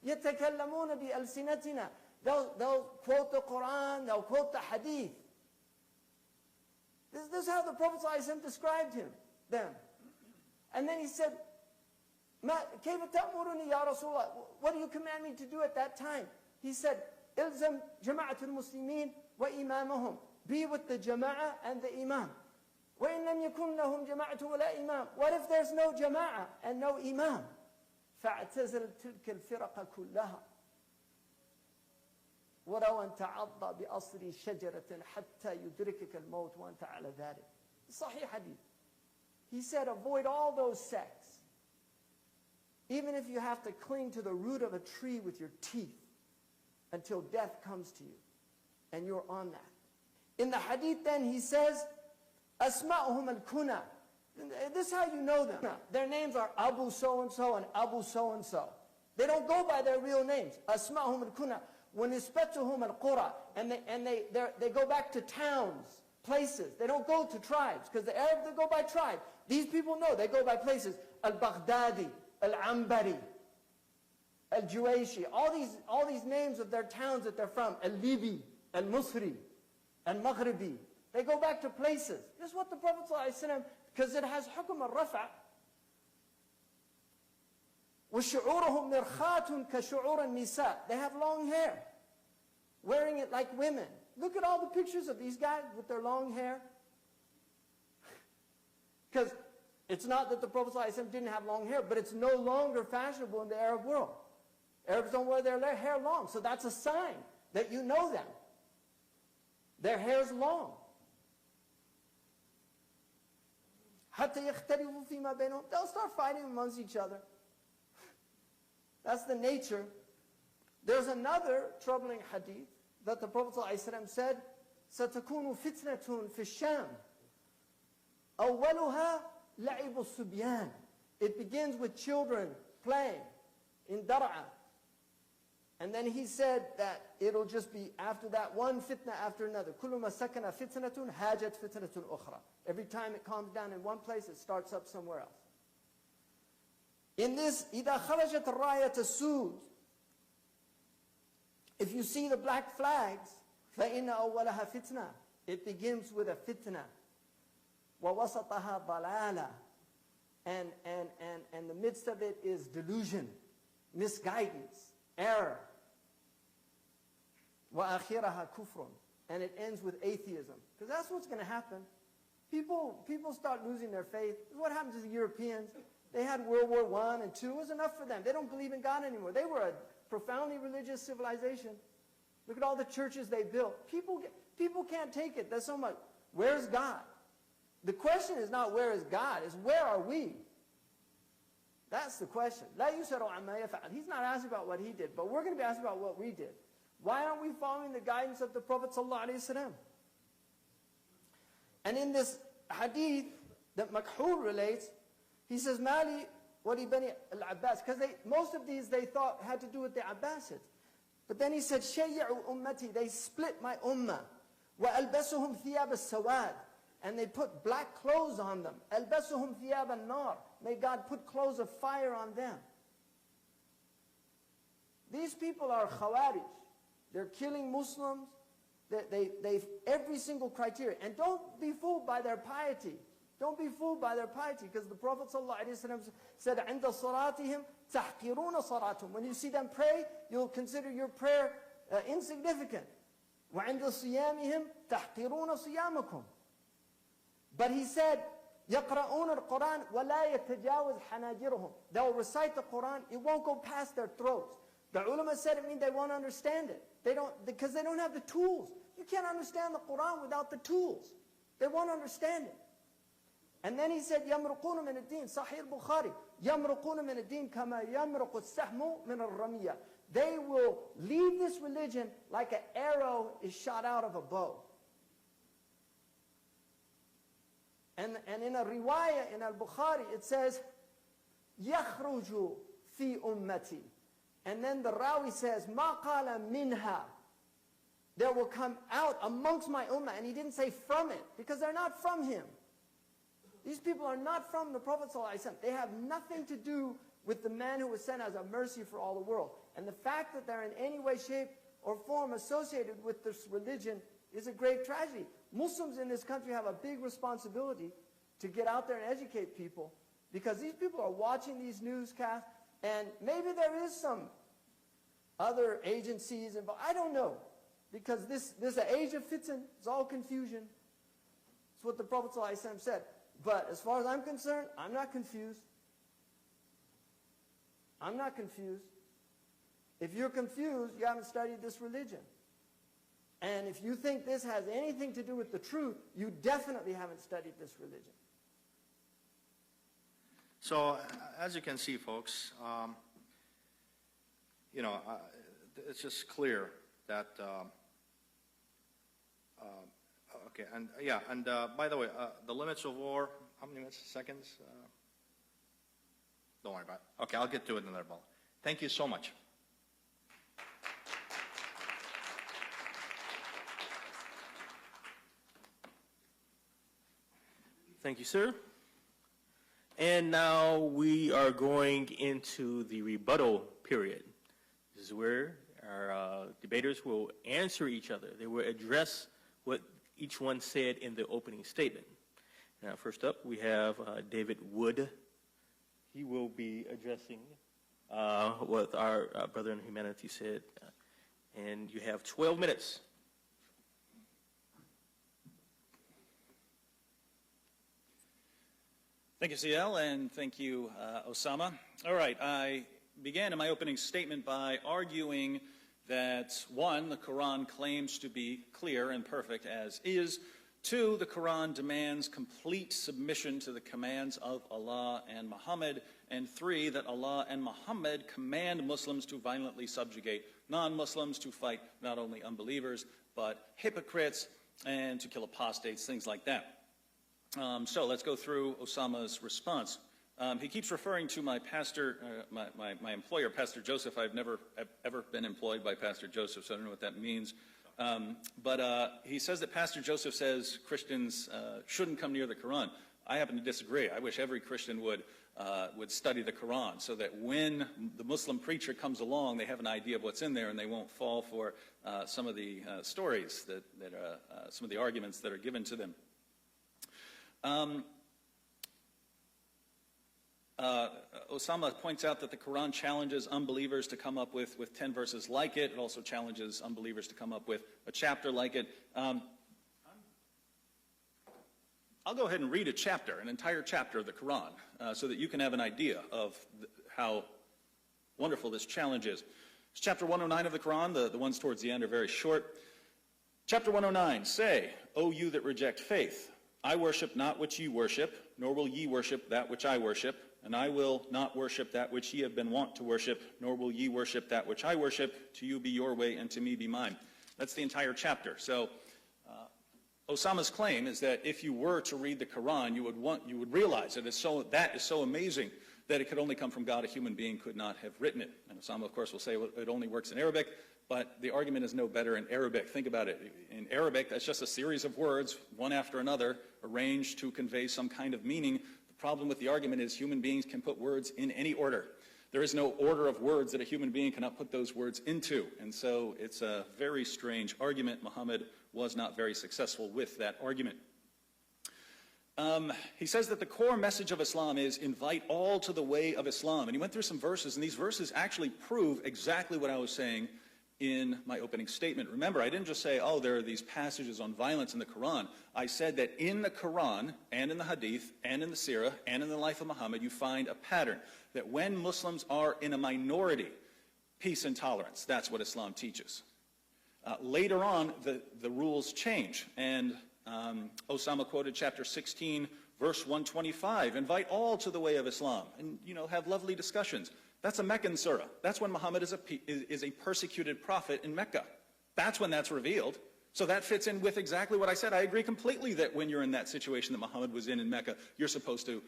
Yatakallamuna bi alsinatina. They'll quote the Quran. They'll quote the Hadith. This is how the Prophet ﷺ described them. And then he said, كيف تأمرني يا رسول الله? What do you command me to do at that time? He said, إلزم جماعة المسلمين وإمامهم. Be with the jama'ah and the imam. وإن لم يكن لهم جماعة ولا إمام. What if there's no jama'ah and no imam? فاعتزل تلك الفرق كلها. ولو أن تعض بأصل شجرة حتى يدركك الموت وأنت على ذلك. Sahih hadith. He said, avoid all those sects. Even if you have to cling to the root of a tree with your teeth until death comes to you. And you're on that. In the hadith then he says, أسماؤهم الكنى. This is how you know them. Their names are Abu so-and-so and Abu so-and-so. They don't go by their real names. أسماؤهم الكنى. وَنِسْبَتُهُمْ الْقُرَى. And they go back to towns, places. They don't go to tribes, because the Arabs, they go by tribe. These people know, they go by places. Al-Baghdadi, Al-Ambari, Al-Juwayshi, all these names of their towns that they're from. Al-Libi, Al-Musri, Al-Maghribi. They go back to places. This is what the Prophet ﷺ, because it has hukum al-rafa'. وَشُعُورُهُمْ مِرْخَاتٌ كَشُعُورَ النِّسَاءِ. They have long hair, wearing it like women. Look at all the pictures of these guys with their long hair. Because it's not that the Prophet ﷺ didn't have long hair, but it's no longer fashionable in the Arab world. Arabs don't wear their hair long, so that's a sign that you know them. Their hair's long. حَتَّى يَخْتَلِفُوا فِي مَا بَيْنَهُمْ. They'll start fighting amongst each other. That's the nature. There's another troubling hadith that the Prophet ﷺ said, سَتَكُونُ فِتْنَةٌ فِي الشَّامِ أَوَّلُهَا لَعِبُ الصُّبْيَانِ. It begins with children playing in Dar'a. And then he said that it'll just be after that one fitna after another. كُلُّ مَا سَكَنَ فِتْنَةٌ هَاجَتْ فِتْنَةٌ أُخْرَى. Every time it calms down in one place, it starts up somewhere else. In this, إِذَا خَرَجَتْ الرَّايَةَ السُّودِ. If you see the black flags, فَإِنَّ أَوَّلَهَا فِتْنَةٌ. It begins with a fitna. وَوَسَطَهَا ضَلَالًا. And the midst of it is delusion, misguidance, error. وَآخِرَهَا كُفْرٌ. And it ends with atheism. Because that's what's going to happen. People start losing their faith. This is what happened to the Europeans. They had World War I and II. It was enough for them. They don't believe in God anymore. They were a profoundly religious civilization. Look at all the churches they built. People can't take it. There's so much. Where's God? The question is not where is God, it's where are we? That's the question. لا يسأل عما يفعل. He's not asking about what he did, but we're going to be asking about what we did. Why aren't we following the guidance of the Prophet ﷺ? And in this hadith that Makhul relates, he says, Mali wali bani al-Abbas. Because most of these they thought had to do with the Abbasids. But then he said, Shayya'u ummati. They split my ummah. Wa albasuhum thiyab al-sawad. And they put black clothes on them. Albasuhum thiyab al-nar. May God put clothes of fire on them. These people are khawarij. They're killing Muslims. They've every single criteria. And don't be fooled by their piety. Don't be fooled by their piety, because the Prophet ﷺ said, عند صلاتهم تحقرون صلاتهم. When you see them pray, you'll consider your prayer insignificant. وعند صيامهم تحقرون صيامكم. But he said, يقرؤون القرآن ولا يتجاوز حناجرهم. They'll recite the Quran, it won't go past their throats. The ulama said it means they won't understand it. Because they don't have the tools. You can't understand the Quran without the tools. They won't understand it. And then he said, يَمْرُقُونَ مِنَ الدِّينِ Sahih Bukhari. يَمْرُقُونَ مِنَ الدِّينِ كَمَا يَمْرُقُ السَّحْمُ مِنَ الرَّمِيَّةِ. They will leave this religion like an arrow is shot out of a bow. And in a riwayah in Al-Bukhari, it says, يَخْرُجُ فِي أُمَّتِي And then the Rawi says, مَا قَالَ مِنْهَا. There will come out amongst my ummah. And he didn't say from it, because they're not from him. These people are not from the Prophet ﷺ. They have nothing to do with the man who was sent as a mercy for all the world. And the fact that they're in any way, shape, or form associated with this religion is a great tragedy. Muslims in this country have a big responsibility to get out there and educate people, because these people are watching these newscasts, and maybe there is some other agencies involved. I don't know, because this is an age of fitna. It's all confusion. It's what the Prophet ﷺ said. But as far as I'm concerned, I'm not confused. I'm not confused. If you're confused, you haven't studied this religion. And if you think this has anything to do with the truth, you definitely haven't studied this religion. So, as you can see, folks, it's just clear that, okay, and yeah, and by the way, the limits of war, how many minutes, seconds? Don't worry about it. Okay, I'll get to it in another ball. Thank you so much. Thank you, sir. And now we are going into the rebuttal period. This is where our debaters will answer each other. They will address what each one said in the opening statement. Now, first up, we have David Wood. He will be addressing what our brother in humanity said. And you have 12 minutes. Thank you, CL, and thank you, Osama. All right, I began in my opening statement by arguing that, 1, the Quran claims to be clear and perfect as is. 2, the Quran demands complete submission to the commands of Allah and Muhammad. And 3, that Allah and Muhammad command Muslims to violently subjugate non-Muslims, to fight not only unbelievers, but hypocrites, and to kill apostates, things like that. So let's go through Osama's response. He keeps referring to my pastor, my employer, Pastor Joseph. I've never ever been employed by Pastor Joseph, so I don't know what that means. But he says that Pastor Joseph says Christians shouldn't come near the Quran. I happen to disagree. I wish every Christian would study the Quran, so that when the Muslim preacher comes along, they have an idea of what's in there, and they won't fall for some of the stories some of the arguments that are given to them. Osama points out that the Quran challenges unbelievers to come up with 10 verses like it. It also challenges unbelievers to come up with a chapter like it. I'll go ahead and read a chapter, an entire chapter of the Quran, so that you can have an idea of how wonderful this challenge is. It's chapter 109 of the Quran. The ones towards the end are very short. Chapter 109, say, O you that reject faith, I worship not what ye worship, nor will ye worship that which I worship, and I will not worship that which ye have been wont to worship, nor will ye worship that which I worship. To you be your way, and to me be mine. That's the entire chapter. So Osama's claim is that if you were to read the Quran, you would realize that that is so amazing that it could only come from God. A human being could not have written it. And Osama, of course, will say, well, it only works in Arabic. But the argument is no better in Arabic. Think about it. In Arabic, that's just a series of words, one after another, arranged to convey some kind of meaning. The problem with the argument is human beings can put words in any order. There is no order of words that a human being cannot put those words into. And so it's a very strange argument. Muhammad was not very successful with that argument. He says that the core message of Islam is invite all to the way of Islam. And he went through some verses, and these verses actually prove exactly what I was saying in my opening statement. Remember, I didn't just say, oh, there are these passages on violence in the Quran. I said that in the Quran, and in the Hadith, and in the Sirah, and in the life of Muhammad, you find a pattern that when Muslims are in a minority, peace and tolerance. That's what Islam teaches. Later on, the rules change. And Osama quoted chapter 16, verse 125. Invite all to the way of Islam, and have lovely discussions. That's a Meccan surah. That's when Muhammad is a persecuted prophet in Mecca. That's when that's revealed. So that fits in with exactly what I said. I agree completely that when you're in that situation that Muhammad was in Mecca, you're supposed to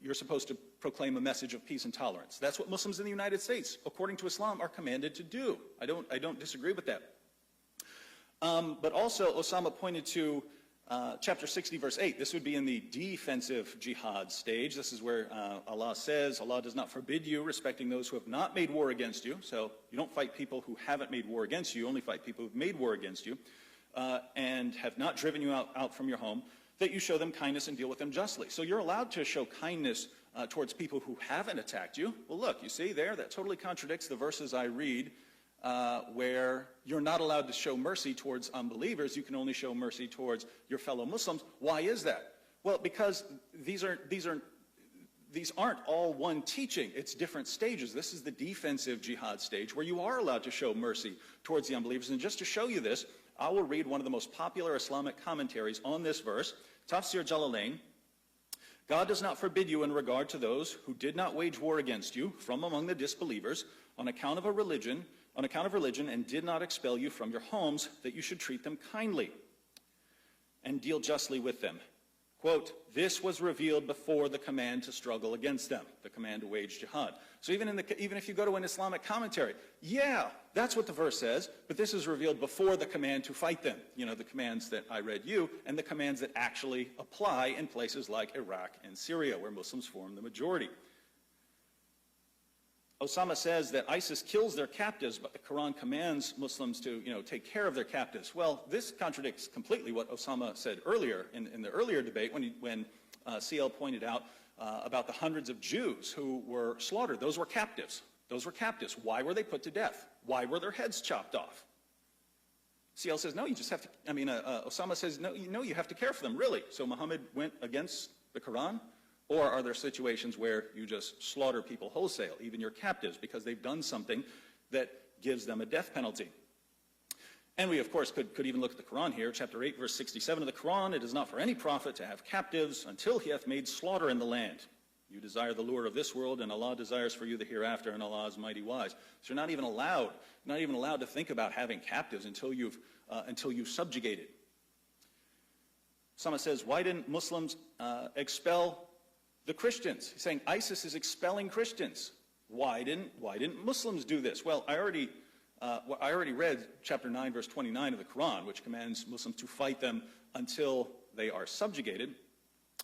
you're supposed to proclaim a message of peace and tolerance. That's what Muslims in the United States, according to Islam, are commanded to do. I don't disagree with that. But also, Osama pointed to chapter 60, verse 8. This would be in the defensive jihad stage. This is where Allah says, Allah does not forbid you respecting those who have not made war against you. So you don't fight people who haven't made war against you. You only fight people who have made war against you and have not driven you out from your home, that you show them kindness and deal with them justly. So you're allowed to show kindness towards people who haven't attacked you. Well, look, you see there, that totally contradicts the verses I read where you're not allowed to show mercy towards unbelievers. You can only show mercy towards your fellow Muslims. Why is that? Well, because these aren't all one teaching. It's different stages. This is the defensive jihad stage where you are allowed to show mercy towards the unbelievers. And just to show you this, I will read one of the most popular Islamic commentaries on this verse, Tafsir Jalalain. God does not forbid you in regard to those who did not wage war against you from among the disbelievers on account of religion, and did not expel you from your homes, that you should treat them kindly and deal justly with them. Quote, this was revealed before the command to struggle against them, the command to wage jihad. So even if you go to an Islamic commentary, yeah, that's what the verse says, but this is revealed before the command to fight them. You know, the commands that I read you, and the commands that actually apply in places like Iraq and Syria, where Muslims form the majority. Osama says that ISIS kills their captives, but the Quran commands Muslims to, take care of their captives. Well, this contradicts completely what Osama said earlier in the earlier debate when CL pointed out about the hundreds of Jews who were slaughtered. Those were captives. Why were they put to death? Why were their heads chopped off? CL says, no, you just have to, Osama says, no, you have to care for them, really. So Muhammad went against the Quran? Or are there situations where you just slaughter people wholesale, even your captives, because they've done something that gives them a death penalty? And we, of course, could even look at the Quran here. Chapter 8, verse 67 of the Quran, it is not for any prophet to have captives until he hath made slaughter in the land. You desire the lure of this world, and Allah desires for you the hereafter, and Allah is mighty wise. So you're not even allowed to think about having captives until you've subjugated. Osama says, why didn't Muslims expel the Christians? He's saying ISIS is expelling Christians. Why didn't Muslims do this? Well, I already read chapter 9, verse 29 of the Quran, which commands Muslims to fight them until they are subjugated.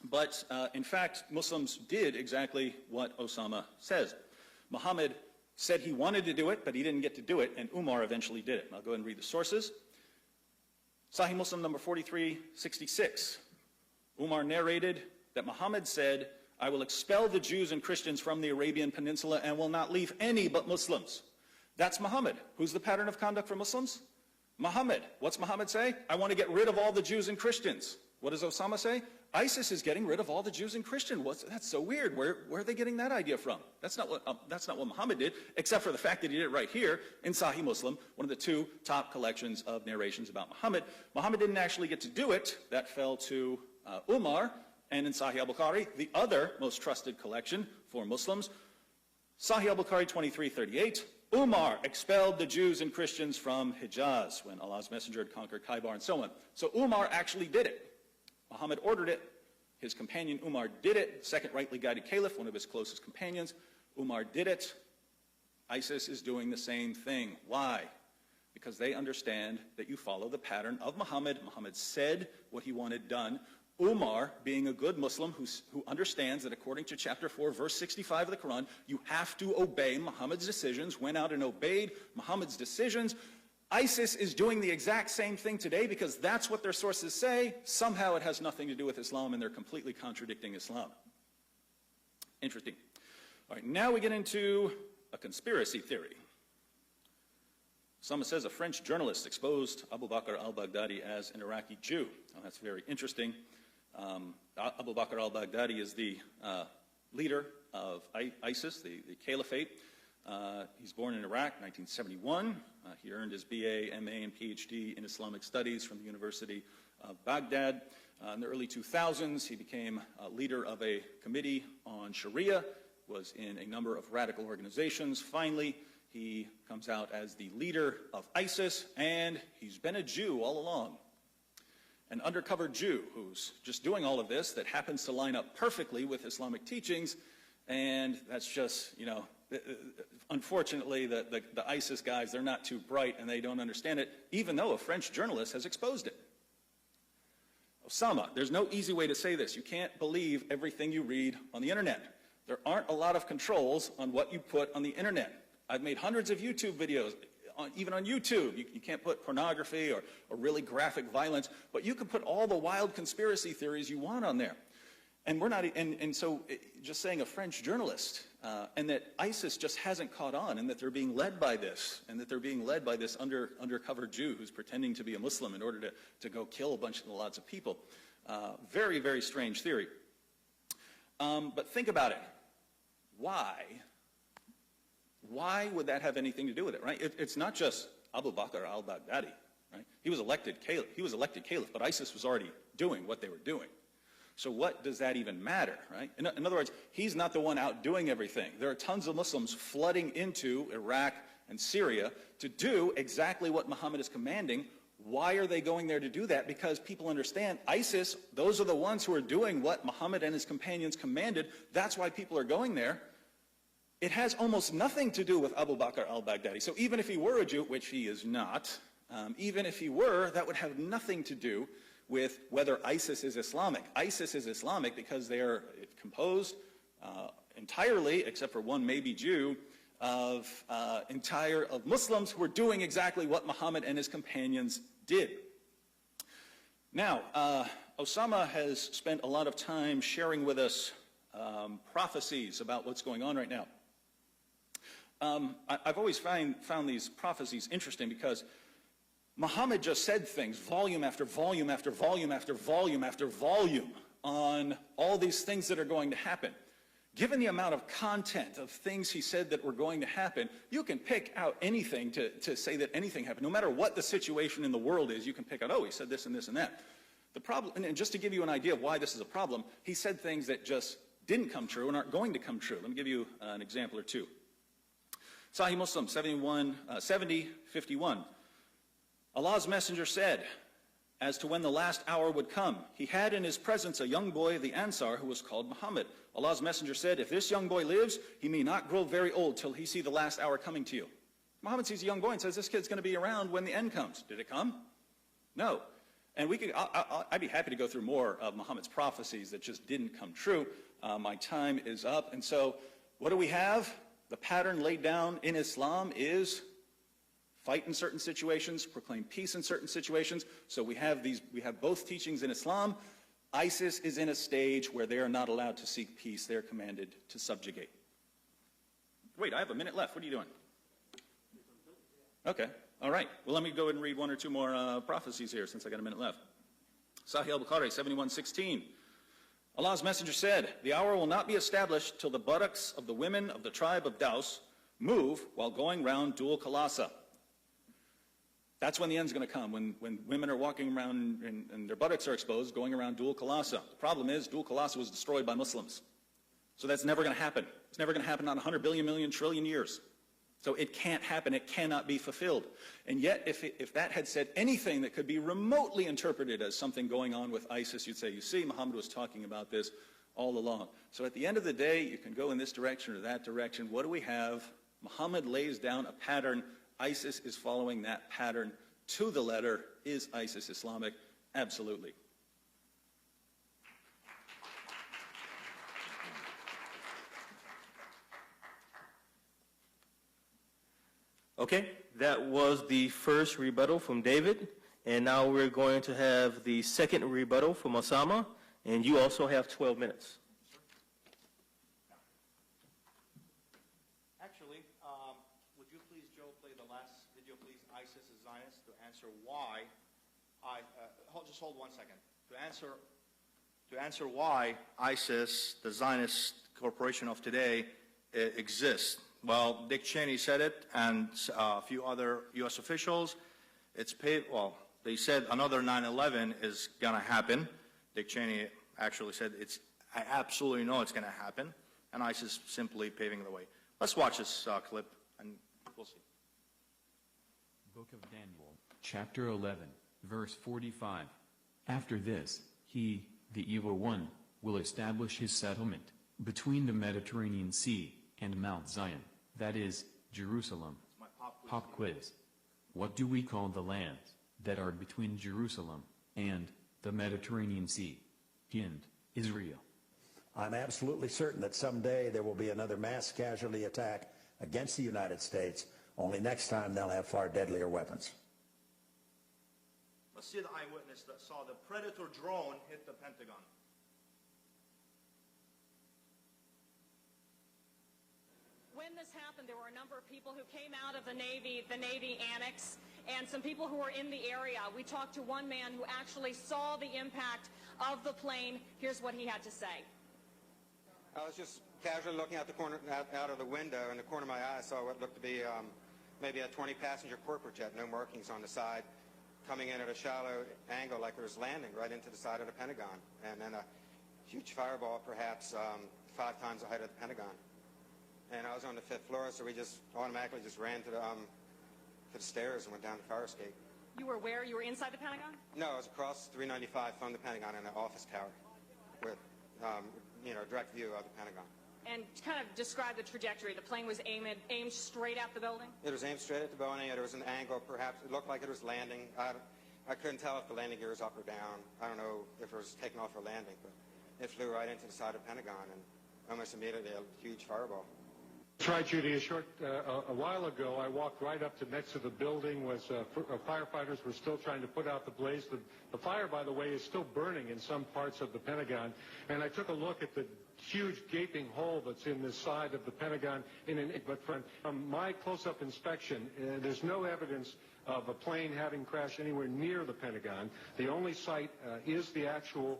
But in fact, Muslims did exactly what Osama says. Muhammad said he wanted to do it, but he didn't get to do it, and Umar eventually did it. And I'll go ahead and read the sources. Sahih Muslim number 4366. Umar narrated that Muhammad said, I will expel the Jews and Christians from the Arabian Peninsula and will not leave any but Muslims. That's Muhammad. Who's the pattern of conduct for Muslims? Muhammad. What's Muhammad say? I want to get rid of all the Jews and Christians. What does Osama say? ISIS is getting rid of all the Jews and Christians. That's so weird. Where are they getting that idea from? That's not what Muhammad did, except for the fact that he did it right here in Sahih Muslim, one of the two top collections of narrations about Muhammad. Muhammad didn't actually get to do it. That fell to Umar. And in Sahih al-Bukhari, the other most trusted collection for Muslims, Sahih al-Bukhari 2338, Umar expelled the Jews and Christians from Hijaz when Allah's messenger had conquered Khaybar and so on. So Umar actually did it. Muhammad ordered it. His companion Umar did it. Second rightly guided caliph, one of his closest companions, Umar did it. ISIS is doing the same thing. Why? Because they understand that you follow the pattern of Muhammad. Muhammad said what he wanted done. Umar, being a good Muslim who understands that according to chapter 4, verse 65 of the Quran, you have to obey Muhammad's decisions, went out and obeyed Muhammad's decisions. ISIS is doing the exact same thing today because that's what their sources say. Somehow it has nothing to do with Islam, and they're completely contradicting Islam. Interesting. All right, now we get into a conspiracy theory. Someone says a French journalist exposed Abu Bakr al-Baghdadi as an Iraqi Jew. Now, that's very interesting. Abu Bakr al-Baghdadi is the leader of ISIS, the caliphate. He's born in Iraq, 1971. He earned his BA, MA, and PhD in Islamic Studies from the University of Baghdad. In the early 2000s, he became a leader of a committee on Sharia, was in a number of radical organizations. Finally, he comes out as the leader of ISIS, and he's been a Jew all along. an undercover Jew who's just doing all of this that happens to line up perfectly with Islamic teachings, and that's just, you know, unfortunately, the ISIS guys, they're not too bright and they don't understand it, even though a French journalist has exposed it. Osama, there's no easy way to say this. You can't believe everything you read on the internet. There aren't a lot of controls on what you put on the internet. I've made hundreds of YouTube videos, even on YouTube. You can't put pornography or really graphic violence, but you can put all the wild conspiracy theories you want on there. And we're not, and so just saying a French journalist, and that ISIS just hasn't caught on, and that they're being led by this, and that they're being led by this undercover Jew who's pretending to be a Muslim in order to go kill lots of people. Very, very strange theory. But think about it. Why? Why would that have anything to do with it, right? It's not just Abu Bakr al-Baghdadi, right? He was elected caliph, but ISIS was already doing what they were doing. So what does that even matter, right? In other words, he's not the one out doing everything. There are tons of Muslims flooding into Iraq and Syria to do exactly what Muhammad is commanding. Why are they going there to do that? Because people understand ISIS, those are the ones who are doing what Muhammad and his companions commanded. That's why people are going there. It has almost nothing to do with Abu Bakr al-Baghdadi. So even if he were a Jew, which he is not, even if he were, that would have nothing to do with whether ISIS is Islamic. ISIS is Islamic because they are composed entirely, except for one maybe Jew, of Muslims who are doing exactly what Muhammad and his companions did. Now, Osama has spent a lot of time sharing with us prophecies about what's going on right now. I've always found these prophecies interesting because Muhammad just said things, volume after volume after volume after volume after volume, on all these things that are going to happen. Given the amount of content of things he said that were going to happen, you can pick out anything to say that anything happened. No matter what the situation in the world is, you can pick out, oh, he said this and this and that. The problem, and just to give you an idea of why this is a problem, he said things that just didn't come true and aren't going to come true. Let me give you an example or two. Sahih Muslim 70:51. Allah's messenger said, as to when the last hour would come, he had in his presence a young boy of the Ansar who was called Muhammad. Allah's messenger said, if this young boy lives, he may not grow very old till he see the last hour coming to you. Muhammad sees a young boy and says, this kid's going to be around when the end comes. Did it come? No. And I'd be happy to go through more of Muhammad's prophecies that just didn't come true. My time is up. And so what do we have? The pattern laid down in Islam is fight in certain situations, proclaim peace in certain situations. So we have both teachings in Islam. ISIS is in a stage where they are not allowed to seek peace. They're commanded to subjugate. Wait, I have a minute left. What are you doing? Okay, all right. Well, let me go ahead and read one or two more prophecies here since I got a minute left. Sahih al-Bukhari 71:16. Allah's messenger said, the hour will not be established till the buttocks of the women of the tribe of Daus move while going round Dhul Khalasa. That's when the end's going to come, when women are walking around and their buttocks are exposed, going around Dhul Khalasa. The problem is Dhul Khalasa was destroyed by Muslims. So that's never going to happen. It's never going to happen, not 100 billion, million, trillion years. So it can't happen. It cannot be fulfilled. And yet, if that had said anything that could be remotely interpreted as something going on with ISIS, you'd say, you see, Muhammad was talking about this all along. So at the end of the day, you can go in this direction or that direction. What do we have? Muhammad lays down a pattern. ISIS is following that pattern to the letter. Is ISIS Islamic? Absolutely. Okay, that was the first rebuttal from David, and now we're going to have the second rebuttal from Osama, and you also have 12 minutes. Actually, would you please, Joe, play the last video, please? ISIS is Zionist, to answer why just hold 1 second. To answer why ISIS, the Zionist corporation of today, exists. Well, Dick Cheney said it, and a few other U.S. officials. They said another 9/11 is going to happen. Dick Cheney actually said I absolutely know it's going to happen, and ISIS simply paving the way. Let's watch this clip, and we'll see. Book of Daniel, chapter 11, verse 45. After this, he, the evil one, will establish his settlement between the Mediterranean Sea and Mount Zion, that is, Jerusalem. Pop quiz. What do we call the lands that are between Jerusalem and the Mediterranean Sea? Hint, Israel. I'm absolutely certain that someday there will be another mass casualty attack against the United States, only next time they'll have far deadlier weapons. Let's see the eyewitness that saw the Predator drone hit the Pentagon. When this happened, there were a number of people who came out of the Navy annex, and some people who were in the area. We talked to one man who actually saw the impact of the plane. Here's what he had to say. I was just casually looking out the corner, out of the window. In the corner of my eye, I saw what looked to be maybe a 20-passenger corporate jet, no markings on the side, coming in at a shallow angle like it was landing right into the side of the Pentagon. And then a huge fireball, perhaps 5 times the height of the Pentagon. And I was on the 5th floor, so we just automatically just ran to the stairs and went down the fire escape. You were where? You were inside the Pentagon? No, I was across 395 from the Pentagon in an office tower with, direct view of the Pentagon. And kind of describe the trajectory. The plane was aimed straight at the building? It was aimed straight at the building. There was an angle, perhaps. It looked like it was landing. I couldn't tell if the landing gear was up or down. I don't know if it was taking off or landing, but it flew right into the side of the Pentagon, and almost immediately a huge fireball. That's right, Judy. A while ago, I walked right up to next to the building was firefighters were still trying to put out the blaze. The fire, by the way, is still burning in some parts of the Pentagon. And I took a look at the huge gaping hole that's in the side of the Pentagon. But from my close-up inspection, there's no evidence of a plane having crashed anywhere near the Pentagon. The only site is the actual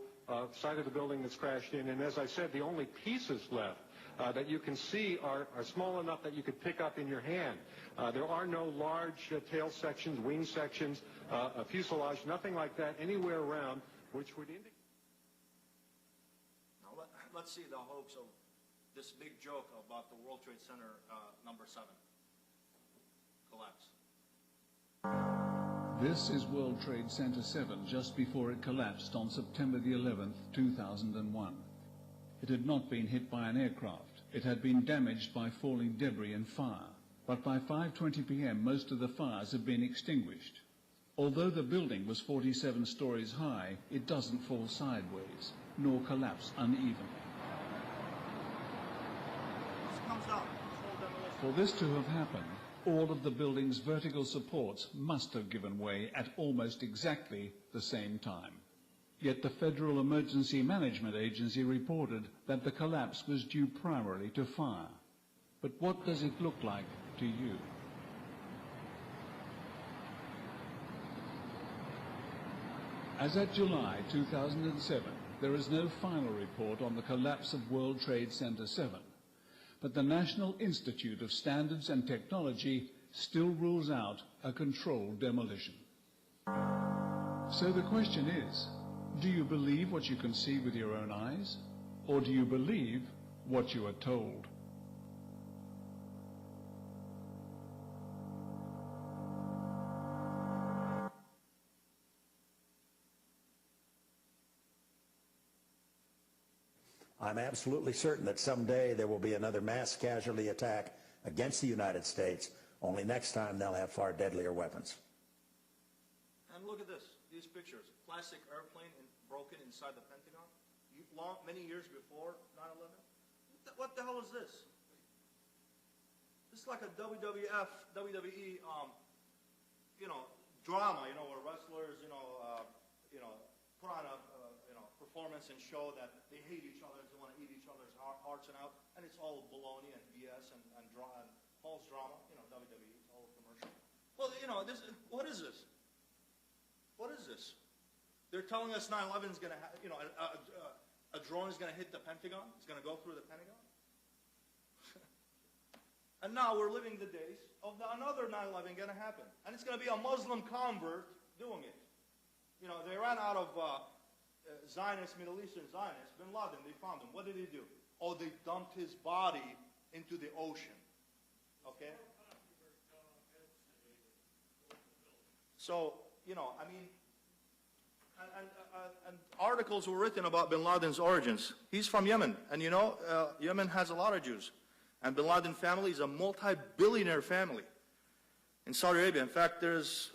side of the building that's crashed in. And as I said, the only pieces left that you can see are small enough that you could pick up in your hand. There are no large tail sections, wing sections, a fuselage, nothing like that anywhere around, which would indicate. Now let's see the hoax of this big joke about the World Trade Center number 7 collapse. This is World Trade Center 7 just before it collapsed on September the 11th, 2001. It had not been hit by an aircraft. It had been damaged by falling debris and fire. But by 5:20 p.m., most of the fires had been extinguished. Although the building was 47 stories high, it doesn't fall sideways, nor collapse unevenly. This comes down. For this to have happened, all of the building's vertical supports must have given way at almost exactly the same time. Yet the Federal Emergency Management Agency reported that the collapse was due primarily to fire. But what does it look like to you? As at July 2007, there is no final report on the collapse of World Trade Center 7, but the National Institute of Standards and Technology still rules out a controlled demolition. So the question is, do you believe what you can see with your own eyes, or do you believe what you are told? I'm absolutely certain that someday there will be another mass casualty attack against the United States, only next time they'll have far deadlier weapons. And look at this, these pictures. Plastic airplane broken inside the Pentagon, many years before 9/11. What the hell is this? This is like a WWE, drama, where wrestlers, put on a, performance and show that they hate each other, they want to eat each other's hearts and out, and it's all baloney and BS and false drama, WWE, it's all commercial. Well, what is this? What is this? They're telling us 9/11 is going to, a drone is going to hit the Pentagon. It's going to go through the Pentagon. And now we're living the days of another 9/11 going to happen. And it's going to be a Muslim convert doing it. They ran out of Zionists, Middle Eastern Zionists. Bin Laden, they found him. What did he do? Oh, they dumped his body into the ocean. Okay? So, And articles were written about bin Laden's origins. He's from Yemen, and you know, Yemen has a lot of Jews. And bin Laden family is a multi-billionaire family in Saudi Arabia. In fact, there's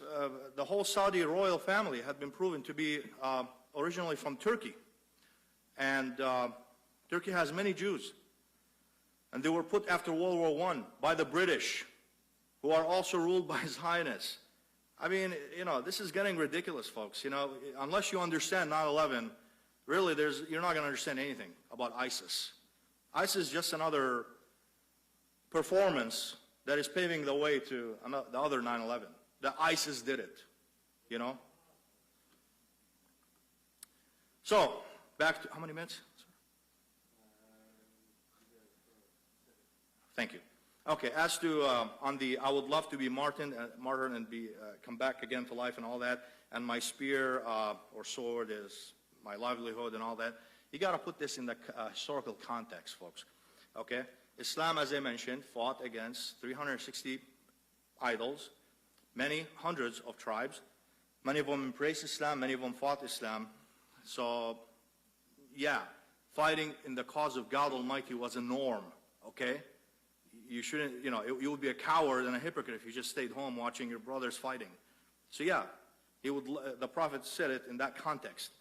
the whole Saudi royal family had been proven to be originally from Turkey. And Turkey has many Jews. And they were put after World War I by the British, who are also ruled by His Highness. I mean, you know, this is getting ridiculous, folks. You know, unless you understand 9/11, really, you're not going to understand anything about ISIS. ISIS is just another performance that is paving the way to the other 9/11. The ISIS did it, you know. So, back to, how many minutes? Thank you. Okay, as to I would love to be martyred and come back again to life and all that, and my spear or sword is my livelihood and all that. You got to put this in the historical context, folks. Okay, Islam, as I mentioned, fought against 360 idols, many hundreds of tribes. Many of them embraced Islam, many of them fought Islam. So, yeah, fighting in the cause of God Almighty was a norm. Okay. You shouldn't, you know, you would be a coward and a hypocrite if you just stayed home watching your brothers fighting. So yeah, the Prophet said it in that context.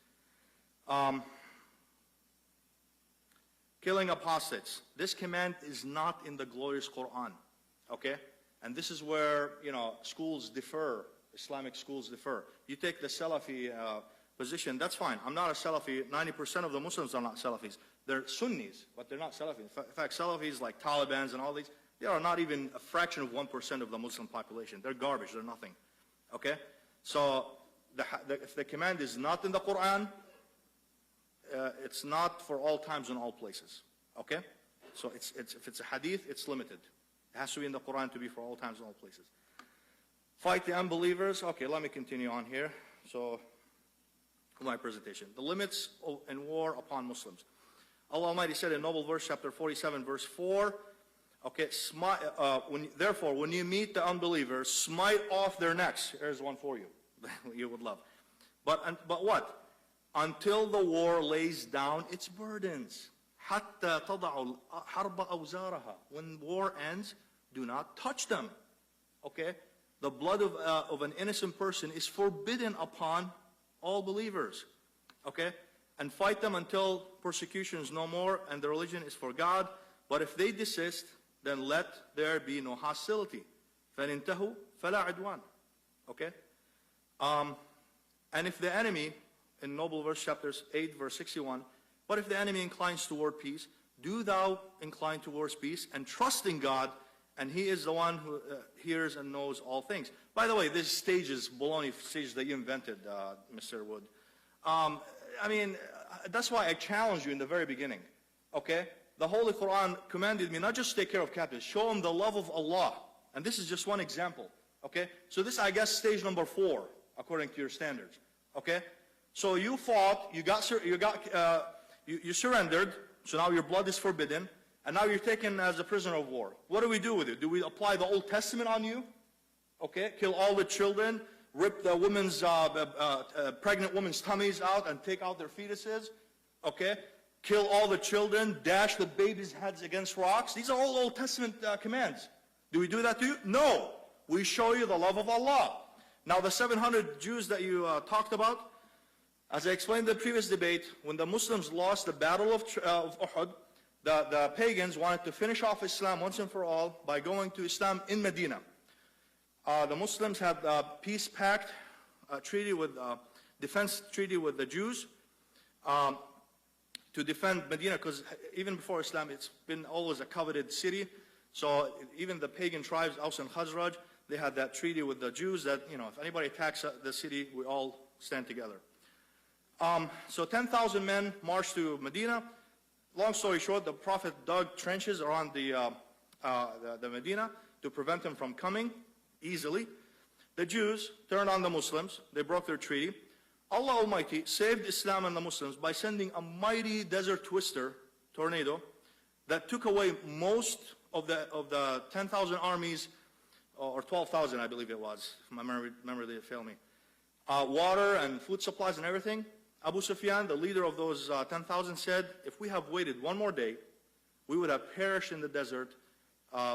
Killing apostates. This command is not in the glorious Quran, okay? And this is where, you know, schools differ, Islamic schools differ. You take the Salafi position, that's fine. I'm not a Salafi. 90% of the Muslims are not Salafis. They're Sunnis, but they're not Salafis. In fact, Salafis like Taliban's and all these, they are not even a fraction of 1% of the Muslim population. They're garbage. They're nothing. Okay? So if the command is not in the Quran, it's not for all times and all places. Okay? So if it's a hadith, it's limited. It has to be in the Quran to be for all times and all places. Fight the unbelievers. Okay, let me continue on here. So, my presentation. The limits in war upon Muslims. Allah Almighty said in Noble Verse, chapter 47, verse 4, okay, therefore, when you meet the unbelievers, smite off their necks. Here's one for you, you would love. But what? Until the war lays down its burdens. حَتَّى تَضَعُ الْحَرْبَ أَوْزَارَهَا. When war ends, do not touch them. Okay? The blood of an innocent person is forbidden upon all believers. Okay? And fight them until persecution is no more and the religion is for God. But if they desist, then let there be no hostility. فَإِنْتَهُوا فَلَا عِدْوَانٍ. Okay? And if the enemy, in Noble Verse chapters 8, verse 61, but if the enemy inclines toward peace, do thou incline towards peace and trust in God, and He is the one who hears and knows all things. By the way, this stage is baloney stage that you invented, Mr. Wood. I mean, that's why I challenged you in the very beginning, okay? The Holy Quran commanded me not just to take care of captives, show them the love of Allah. And this is just one example, okay? So this, I guess, stage number 4, according to your standards, okay? So you fought, you surrendered, so now your blood is forbidden, and now you're taken as a prisoner of war. What do we do with it? Do we apply the Old Testament on you? Okay, kill all the children, rip the women's, pregnant women's tummies out and take out their fetuses, okay? Kill all the children, dash the babies' heads against rocks. These are all Old Testament commands. Do we do that to you? No. We show you the love of Allah. Now the 700 Jews that you talked about, as I explained in the previous debate, when the Muslims lost the battle of Uhud, the pagans wanted to finish off Islam once and for all by going to Islam in Medina. The Muslims had a peace pact, treaty with, defense treaty with the Jews to defend Medina, because even before Islam, it's been always a coveted city. So even the pagan tribes, Aus and Khazraj, they had that treaty with the Jews that, you know, if anybody attacks the city, we all stand together. So 10,000 men marched to Medina. Long story short, the Prophet dug trenches around the Medina to prevent them from coming easily. The Jews turned on the Muslims. They broke their treaty. Allah Almighty saved Islam and the Muslims by sending a mighty desert twister, tornado, that took away most of the 10,000 armies, or 12,000 I believe it was, if my memory didn't fail me. water and food supplies and everything, Abu Sufyan, the leader of those 10,000, said, if we have waited one more day, we would have perished in the desert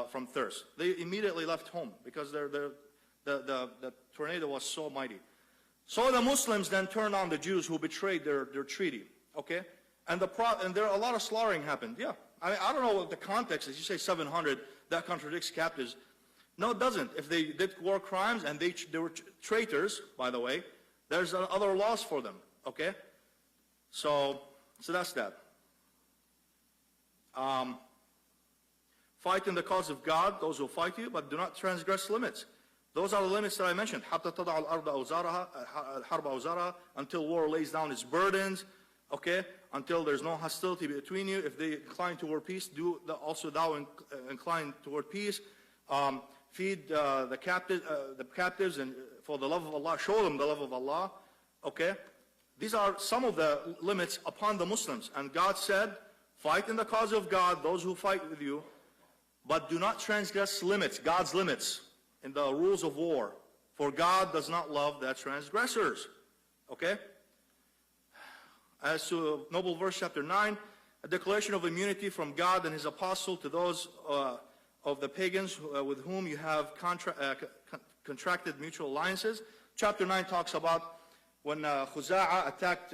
from thirst. They immediately left home because the tornado was so mighty. So the Muslims then turned on the Jews who betrayed their treaty. Okay? And there a lot of slaughtering happened. Yeah. I don't know what the context is. You say 700, that contradicts captives. No, it doesn't. If they did war crimes and they were traitors, by the way, there's other laws for them. Okay? So that's that. Fight in the cause of God, those who fight you, but do not transgress limits. Those are the limits that I mentioned. Until war lays down its burdens. Okay? Until there's no hostility between you. If they incline toward peace, also thou incline toward peace. Feed the captives, and for the love of Allah, show them the love of Allah. Okay? These are some of the limits upon the Muslims. And God said, fight in the cause of God, those who fight with you, but do not transgress limits, God's limits, in the rules of war. For God does not love the transgressors. Okay? As to Noble Verse chapter 9, a declaration of immunity from God and His apostle to those of the pagans with whom you have contracted mutual alliances. Chapter 9 talks about when Khuza'a attacked,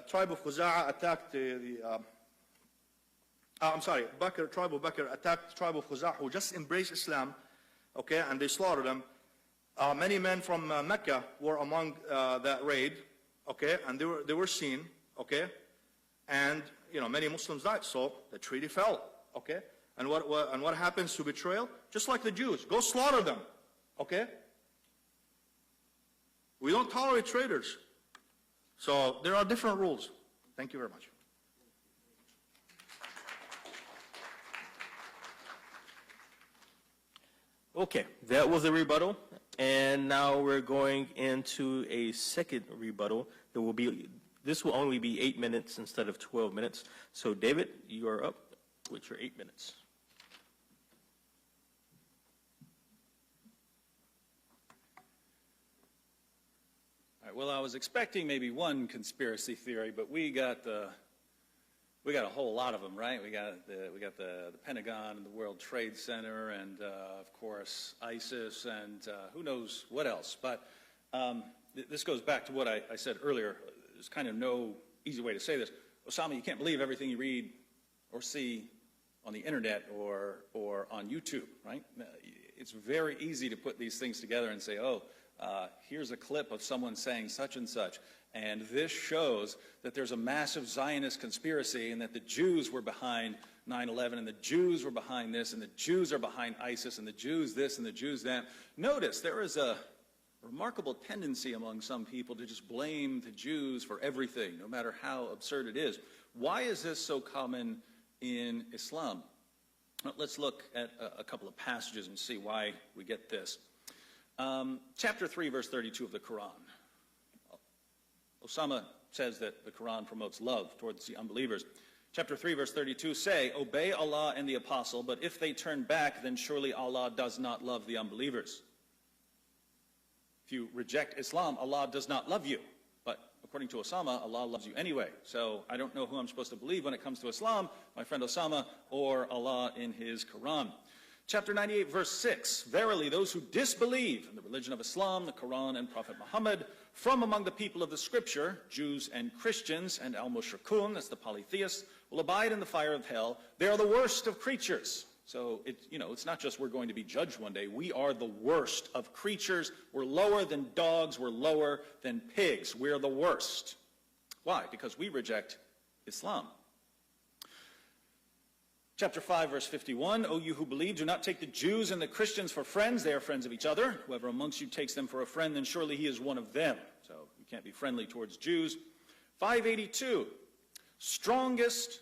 tribe of Khuza'a attacked tribe of Bakr attacked tribe of Khuza'a who just embraced Islam, okay, and they slaughtered them. Many men from Mecca were among that raid, okay, and they were seen, okay, and many Muslims died, so the treaty fell, okay. And what happens to betrayal? Just like the Jews, go slaughter them, okay. We don't tolerate traitors. So there are different rules. Thank you very much. Okay, that was a rebuttal, and now we're going into a second rebuttal. This will only be 8 minutes instead of 12 minutes. So David, you are up with your 8 minutes. All right, well, I was expecting maybe one conspiracy theory, but we got a whole lot of them, right? We got the Pentagon and the World Trade Center, and of course ISIS, and who knows what else. But this goes back to what I said earlier. There's kind of no easy way to say this. Osama, you can't believe everything you read or see on the internet or on YouTube, right? It's very easy to put these things together and say, oh, here's a clip of someone saying such and such. And this shows that there's a massive Zionist conspiracy and that the Jews were behind 9/11 and the Jews were behind this and the Jews are behind ISIS and the Jews this and the Jews that. Notice there is a remarkable tendency among some people to just blame the Jews for everything, no matter how absurd it is. Why is this so common in Islam? Well, let's look at a couple of passages and see why we get this. Chapter 3, verse 32 of the Quran. Osama says that the Quran promotes love towards the unbelievers. Chapter 3, verse 32 say, obey Allah and the apostle, but if they turn back, then surely Allah does not love the unbelievers. If you reject Islam, Allah does not love you. But according to Osama, Allah loves you anyway. So I don't know who I'm supposed to believe when it comes to Islam, my friend Osama, or Allah in his Quran. Chapter 98, verse 6, verily those who disbelieve in the religion of Islam, the Quran, and Prophet Muhammad, from among the people of the Scripture, Jews and Christians, and al-mushrikun, that's the polytheists, will abide in the fire of hell. They are the worst of creatures. So, it's not just we're going to be judged one day. We are the worst of creatures. We're lower than dogs. We're lower than pigs. We're the worst. Why? Because we reject Islam. Chapter 5, verse 51, O you who believe, do not take the Jews and the Christians for friends. They are friends of each other. Whoever amongst you takes them for a friend, then surely he is one of them. So you can't be friendly towards Jews. 582, strongest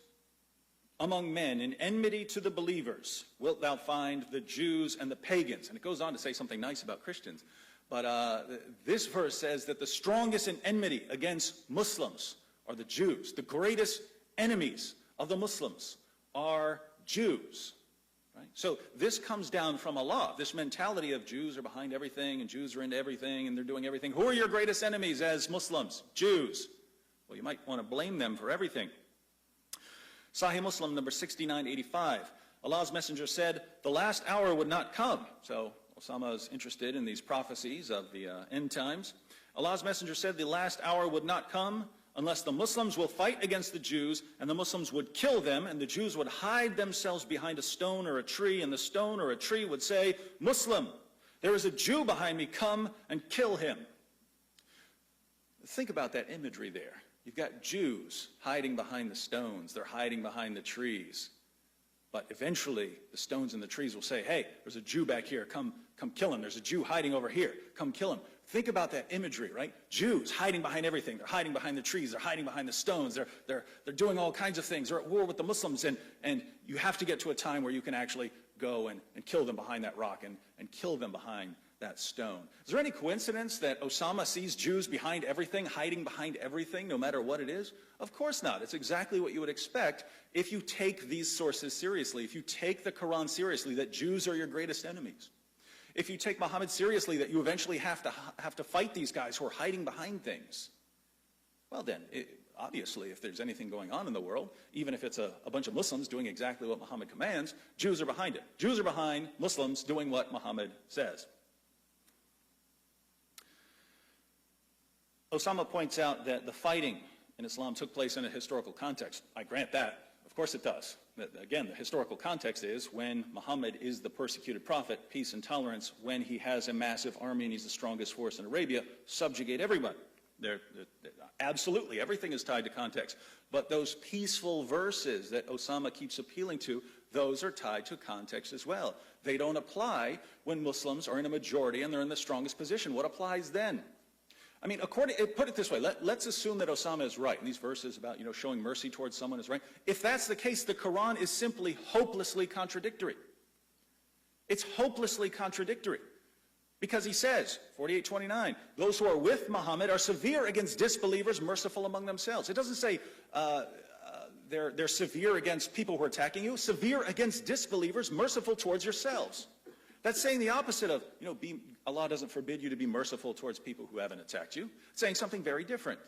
among men in enmity to the believers wilt thou find the Jews and the pagans. And it goes on to say something nice about Christians. But this verse says that the strongest in enmity against Muslims are the Jews. The greatest enemies of the Muslims are Jews, Right? So this comes down from Allah, this mentality of Jews are behind everything and Jews are into everything and they're doing everything. Who are your greatest enemies as Muslims? Jews. Well, you might want to blame them for everything. Sahih Muslim number 6985. Allah's messenger said, the last hour would not come. So Osama is interested in these prophecies of the end times. Allah's messenger said the last hour would not come unless the Muslims will fight against the Jews, and the Muslims would kill them, and the Jews would hide themselves behind a stone or a tree, and the stone or a tree would say, Muslim, there is a Jew behind me, come and kill him. Think about that imagery there. You've got Jews hiding behind the stones, they're hiding behind the trees. But eventually, the stones and the trees will say, hey, there's a Jew back here, come kill him. There's a Jew hiding over here, come kill him. Think about that imagery, right? Jews hiding behind everything. They're hiding behind the trees. They're hiding behind the stones. They're doing all kinds of things. They're at war with the Muslims. And you have to get to a time where you can actually go and kill them behind that rock and kill them behind that stone. Is there any coincidence that Osama sees Jews behind everything, hiding behind everything, no matter what it is? Of course not. It's exactly what you would expect if you take these sources seriously, if you take the Quran seriously, that Jews are your greatest enemies. If you take Muhammad seriously, that you eventually have to fight these guys who are hiding behind things. Well then, obviously, if there's anything going on in the world, even if it's a bunch of Muslims doing exactly what Muhammad commands, Jews are behind it. Jews are behind Muslims doing what Muhammad says. Osama points out that the fighting in Islam took place in a historical context. I grant that. Of course it does. Again, the historical context is when Muhammad is the persecuted prophet, peace and tolerance, when he has a massive army and he's the strongest force in Arabia, subjugate everyone. Absolutely, everything is tied to context. But those peaceful verses that Osama keeps appealing to, those are tied to context as well. They don't apply when Muslims are in a majority and they're in the strongest position. What applies then? I mean, put it this way, let's assume that Osama is right, and these verses about, showing mercy towards someone is right. If that's the case, the Quran is simply hopelessly contradictory. It's hopelessly contradictory. Because he says, 48:29, those who are with Muhammad are severe against disbelievers, merciful among themselves. It doesn't say they're severe against people who are attacking you, severe against disbelievers, merciful towards yourselves. That's saying the opposite of, Allah doesn't forbid you to be merciful towards people who haven't attacked you. It's saying something very different.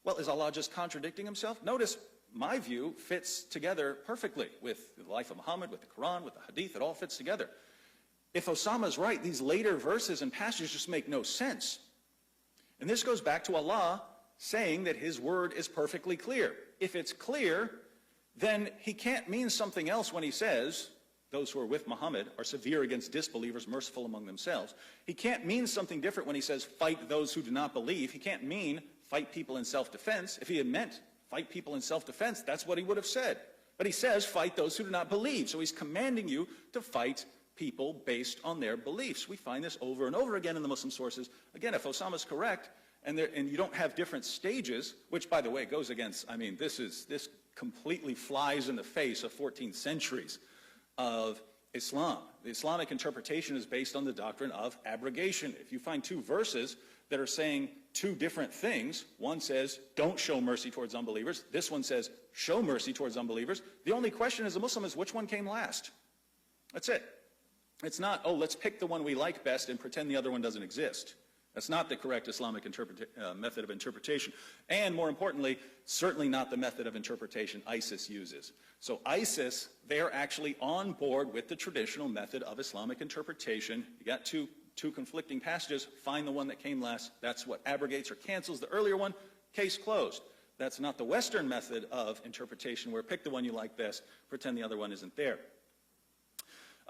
Well, is Allah just contradicting himself? Notice, my view fits together perfectly with the life of Muhammad, with the Quran, with the Hadith. It all fits together. If Osama's right, these later verses and passages just make no sense. And this goes back to Allah saying that his word is perfectly clear. If it's clear, then he can't mean something else when he says, those who are with Muhammad are severe against disbelievers, merciful among themselves. He can't mean something different when he says, fight those who do not believe. He can't mean fight people in self-defense. If he had meant fight people in self-defense, that's what he would have said. But he says, fight those who do not believe. So he's commanding you to fight people based on their beliefs. We find this over and over again in the Muslim sources. Again, if Osama's correct, and you don't have different stages, which, by the way, goes against, this completely flies in the face of 14 centuries of Islam. The Islamic interpretation is based on the doctrine of abrogation. If you find two verses that are saying two different things, one says, don't show mercy towards unbelievers. This one says, show mercy towards unbelievers. The only question as a Muslim is which one came last. That's it. It's not, oh, let's pick the one we like best and pretend the other one doesn't exist. That's not the correct Islamic method of interpretation. And more importantly, certainly not the method of interpretation ISIS uses. So ISIS, they're actually on board with the traditional method of Islamic interpretation. You got two conflicting passages, find the one that came last. That's what abrogates or cancels the earlier one, case closed. That's not the Western method of interpretation where pick the one you like best, pretend the other one isn't there.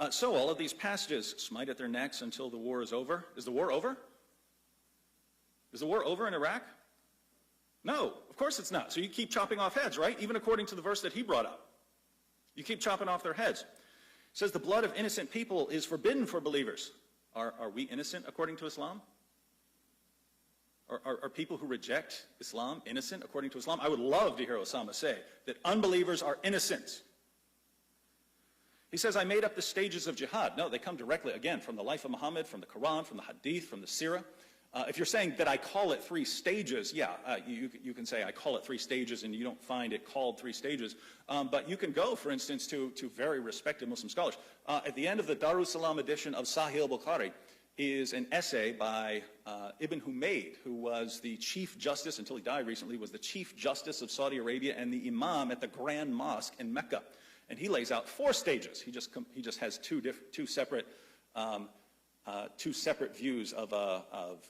So all of these passages smite at their necks until the war is over. Is the war over? Is the war over in Iraq? No, of course it's not. So you keep chopping off heads, right? Even according to the verse that he brought up. You keep chopping off their heads. It says the blood of innocent people is forbidden for believers. Are we innocent according to Islam? Are people who reject Islam innocent according to Islam? I would love to hear Osama say that unbelievers are innocent. He says, I made up the stages of jihad. No, they come directly, again, from the life of Muhammad, from the Quran, from the Hadith, from the Sirah. If you're saying that I call it 3 stages, yeah, you can say I call it 3 stages and you don't find it called 3 stages. But you can go, for instance, to very respected Muslim scholars. At the end of the Darus Salam edition of Sahih al-Bukhari is an essay by Ibn Humayd, who was the Chief Justice, until he died recently, was the Chief Justice of Saudi Arabia and the Imam at the Grand Mosque in Mecca. And he lays out 4 stages. He just has two separate views of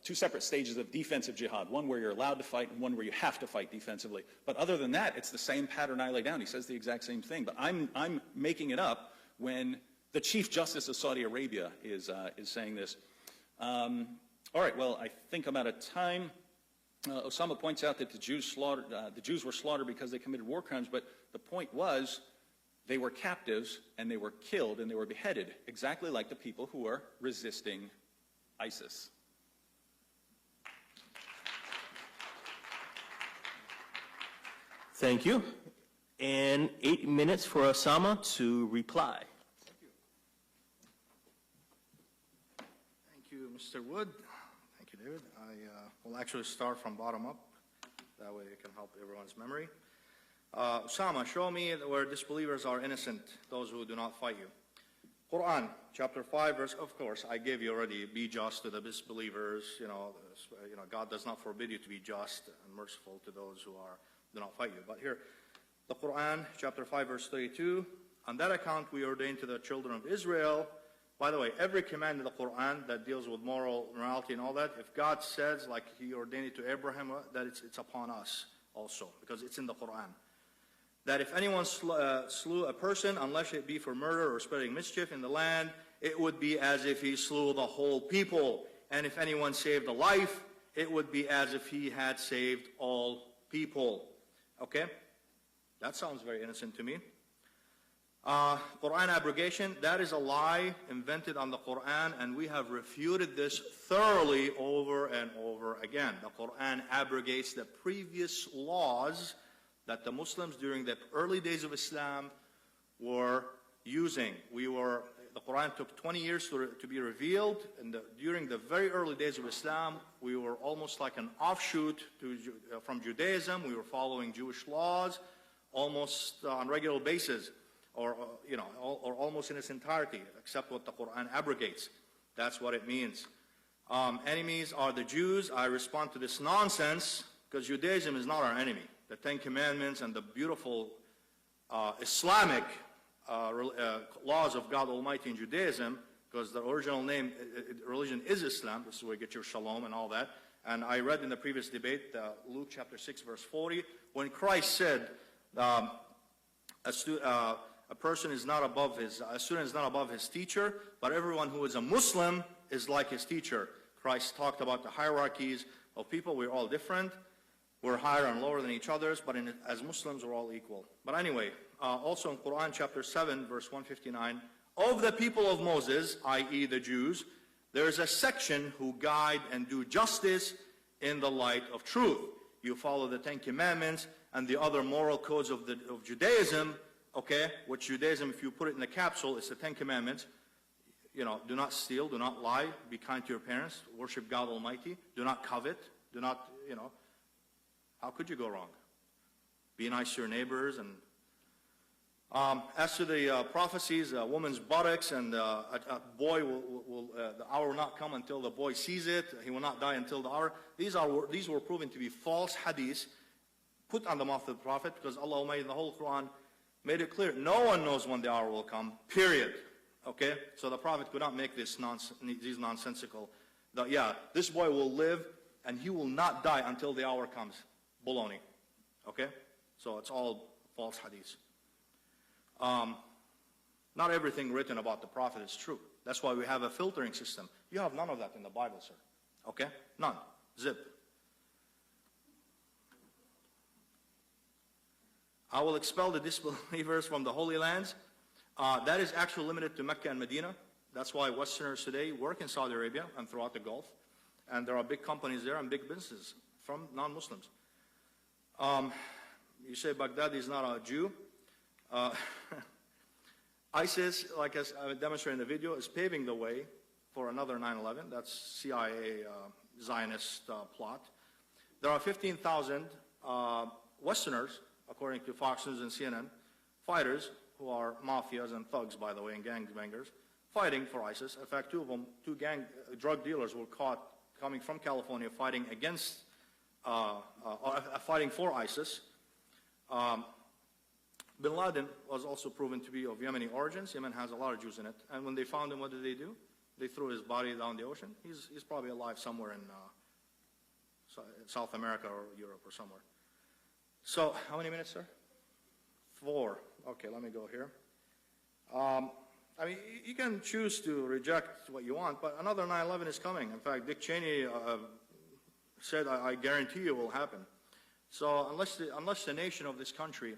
2 separate stages of defensive jihad, one where you're allowed to fight and one where you have to fight defensively. But other than that, it's the same pattern I lay down. He says the exact same thing. But I'm making it up when the Chief Justice of Saudi Arabia is saying this. All right, well, I think I'm out of time. Osama points out that the Jews were slaughtered because they committed war crimes, but the point was they were captives and they were killed and they were beheaded, exactly like the people who were resisting ISIS. Thank you. And 8 minutes for Osama to reply. Thank you, Mr. Wood. Thank you, David. I will actually start from bottom up. That way it can help everyone's memory. Osama, show me where disbelievers are innocent, those who do not fight you. Quran, chapter 5, verse, of course, I gave you already, be just to the disbelievers. God does not forbid you to be just and merciful to those who do not fight you. But here, the Quran, chapter 5, verse 32, on that account we ordained to the children of Israel. By the way, every command in the Quran that deals with morality and all that, if God says, like he ordained it to Abraham, that it's upon us also, because it's in the Quran. That if anyone slew a person, unless it be for murder or spreading mischief in the land, it would be as if he slew the whole people. And if anyone saved a life, it would be as if he had saved all people. Okay? That sounds very innocent to me. Quran abrogation, that is a lie invented on the Quran, and we have refuted this thoroughly over and over again. The Quran abrogates the previous laws that the Muslims during the early days of Islam were using. The Quran took 20 years to be revealed, and during the very early days of Islam, we were almost like an offshoot from Judaism. We were following Jewish laws almost on a regular basis, or almost in its entirety, except what the Quran abrogates. That's what it means. Enemies are the Jews. I respond to this nonsense because Judaism is not our enemy. The 10 Commandments and the beautiful Islamic laws of God Almighty in Judaism, because the original name, religion is Islam. This is where you get your shalom and all that. And I read in the previous debate, Luke chapter 6, verse 40, when Christ said, a student is not above his teacher, but everyone who is a Muslim is like his teacher. Christ talked about the hierarchies of people. We're all different. We're higher and lower than each other, but as Muslims, we're all equal. But anyway, also in Quran chapter 7, verse 159, of the people of Moses, i.e. the Jews, there is a section who guide and do justice in the light of truth. You follow the 10 Commandments and the other moral codes of Judaism, okay, which Judaism, if you put it in the capsule, it's the 10 Commandments. Do not steal, do not lie, be kind to your parents, worship God Almighty, do not covet, do not, how could you go wrong? Be nice to your neighbors. And as to the prophecies, a woman's buttocks and a boy the hour will not come until the boy sees it. He will not die until the hour. These were proven to be false hadiths put on the mouth of the Prophet, because Allah Almighty in the whole Quran made it clear no one knows when the hour will come, period. Okay? So the Prophet could not make these nonsensical, this boy will live and he will not die until the hour comes. Baloney. Okay? So it's all false hadiths. Not everything written about the Prophet is true. That's why we have a filtering system. You have none of that in the Bible, sir. Okay? None. Zip. I will expel the disbelievers from the Holy Lands. That is actually limited to Mecca and Medina. That's why Westerners today work in Saudi Arabia and throughout the Gulf. And there are big companies there and big businesses from non-Muslims. You say Baghdadi is not a Jew. ISIS, like as I demonstrated in the video, is paving the way for another 9/11. That's CIA Zionist plot. There are 15,000 Westerners, according to Fox News and CNN, fighters who are mafias and thugs, by the way, and gangbangers, fighting for ISIS. In fact, two drug dealers were caught coming from California fighting against, fighting for ISIS. Bin Laden was also proven to be of Yemeni origins. Yemen has a lot of Jews in it. And when they found him, what did they do? They threw his body down the ocean. He's probably alive somewhere in South America or Europe or somewhere. So, how many minutes, sir? 4. Okay, let me go here. I mean, you can choose to reject what you want, but another 9/11 is coming. In fact, Dick Cheney said, I guarantee you it will happen. So unless the nation of this country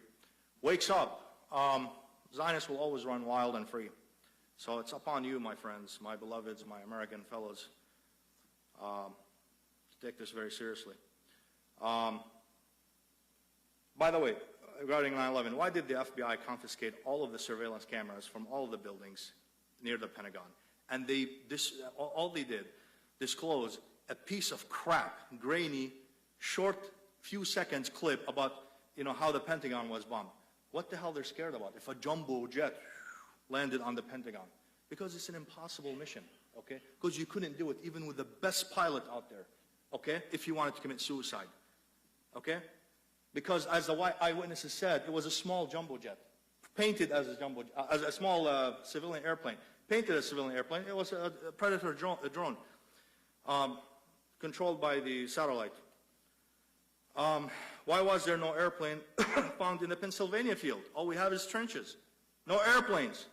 wakes up, Zionists will always run wild and free. So it's upon you, my friends, my beloveds, my American fellows, to take this very seriously. By the way, regarding 9/11, why did the FBI confiscate all of the surveillance cameras from all of the buildings near the Pentagon? And all they did, disclose a piece of crap, grainy, short, few seconds clip about, how the Pentagon was bombed. What the hell they're scared about? If a jumbo jet landed on the Pentagon. Because it's an impossible mission, okay? Because you couldn't do it even with the best pilot out there, okay? If you wanted to commit suicide, okay? Because as the eyewitnesses said, it was a small jumbo jet, painted as a small civilian airplane, painted as a civilian airplane. It was a Predator drone, controlled by the satellite. Why was there no airplane found in the Pennsylvania field? All we have is trenches, no airplanes.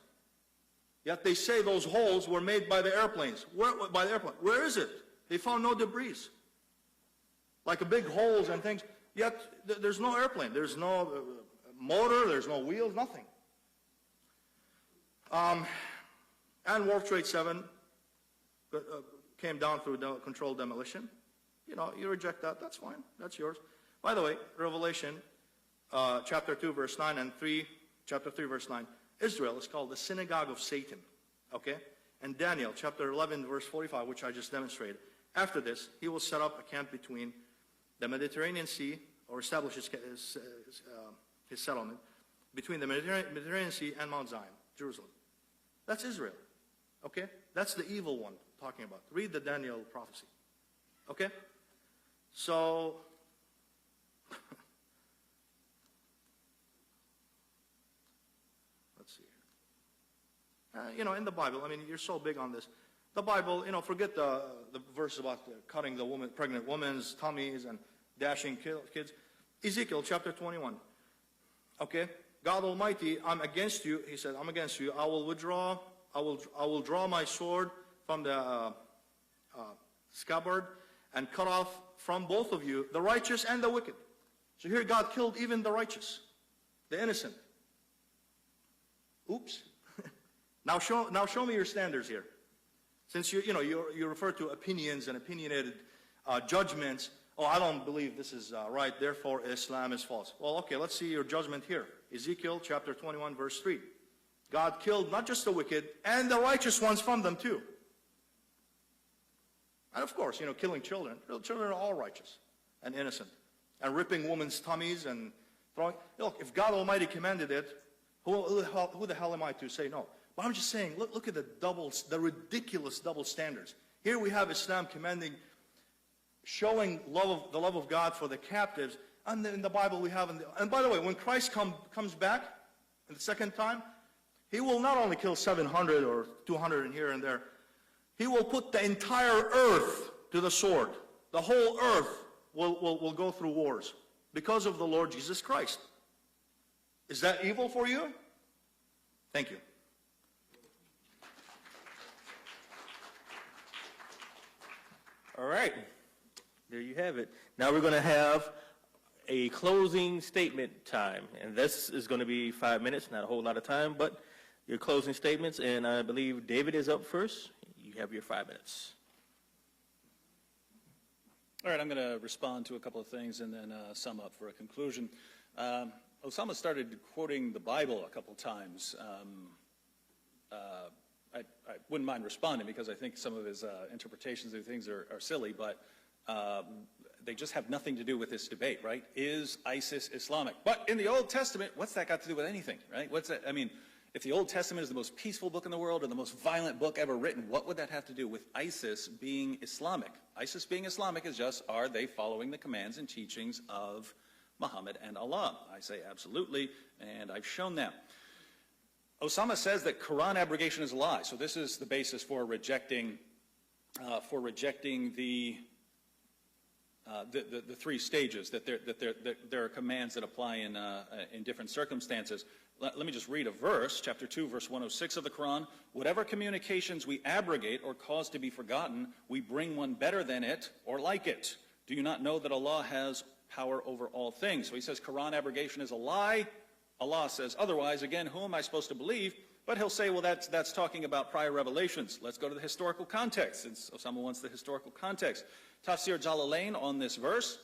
Yet they say those holes were made by the airplanes. Where is it? They found no debris, like big holes and things. Yet there's no airplane. There's no motor. There's no wheels. Nothing. And World Trade 7 came down through controlled demolition. You reject that. That's fine. That's yours. By the way, Revelation chapter 2, verse 9 and chapter 3, verse 9. Israel is called the synagogue of Satan. Okay? And Daniel chapter 11, verse 45, which I just demonstrated. After this, he will set up a camp between the Mediterranean Sea, or establish his settlement between the Mediterranean Sea and Mount Zion, Jerusalem. That's Israel. Okay? That's the evil one talking about. Read the Daniel prophecy. Okay? So, let's see here. In the Bible, I mean, you're so big on this. The Bible, forget the verse about cutting the pregnant woman's tummies and dashing kids. Ezekiel chapter 21. Okay? God Almighty, I'm against you. He said, I'm against you. I will draw my sword from the scabbard and cut off from both of you the righteous and the wicked. So here God killed even the righteous, the innocent. Oops. Now show me your standards here. Since you refer to opinions and opinionated judgments. Oh, I don't believe this is right, therefore Islam is false. Well, okay, let's see your judgment here. Ezekiel chapter 21, verse 3. God killed not just the wicked, and the righteous ones from them too. And of course, killing children. Children are all righteous and innocent. And ripping women's tummies and throwing. Look, if God Almighty commanded it, who the hell am I to say no? But I'm just saying, look at the ridiculous double standards. Here we have Islam showing the love of God for the captives. And in the Bible we have, and by the way, when Christ comes back in the second time, he will not only kill 700 or 200 in here and there, he will put the entire earth to the sword. The whole earth will go through wars because of the Lord Jesus Christ. Is that evil for you? Thank you. All right. There you have it. Now we're going to have a closing statement time. And this is going to be 5 minutes, not a whole lot of time, but your closing statements. And I believe David is up first. You have your 5 minutes. All right, I'm going to respond to a couple of things and then sum up for a conclusion. Osama started quoting the Bible a couple times. I wouldn't mind responding because I think some of his interpretations of things are silly, but they just have nothing to do with this debate, right? Is ISIS Islamic? But in the Old Testament, what's that got to do with anything, right? What's that? I mean, if the Old Testament is the most peaceful book in the world or the most violent book ever written, what would that have to do with ISIS being Islamic? ISIS being Islamic is just, are they following the commands and teachings of Muhammad and Allah? I say absolutely, and I've shown that. Osama says that Quran abrogation is a lie, so this is the basis for rejecting the three stages, that there are commands that apply in different circumstances. Let me just read a verse, chapter 2, verse 106 of the Quran. Whatever communications we abrogate or cause to be forgotten, we bring one better than it or like it. Do you not know that Allah has power over all things? So he says Quran abrogation is a lie. Allah says otherwise. Again, who am I supposed to believe? But he'll say, well, that's talking about prior revelations. Let's go to the historical context, since Osama wants the historical context. Tafsir Jalalain on this verse.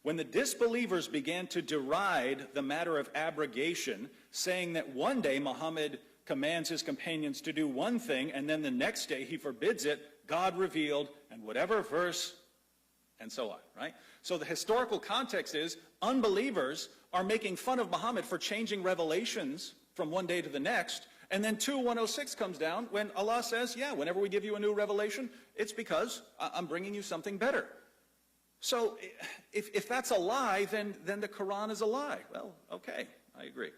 When the disbelievers began to deride the matter of abrogation, saying that one day Muhammad commands his companions to do one thing, and then the next day he forbids it, God revealed, and whatever verse, and so on, right? So the historical context is unbelievers are making fun of Muhammad for changing revelations from one day to the next, and then 2:106 comes down when Allah says, yeah, whenever we give you a new revelation, it's because I'm bringing you something better. So if that's a lie, then the Quran is a lie. Well, okay, I agree.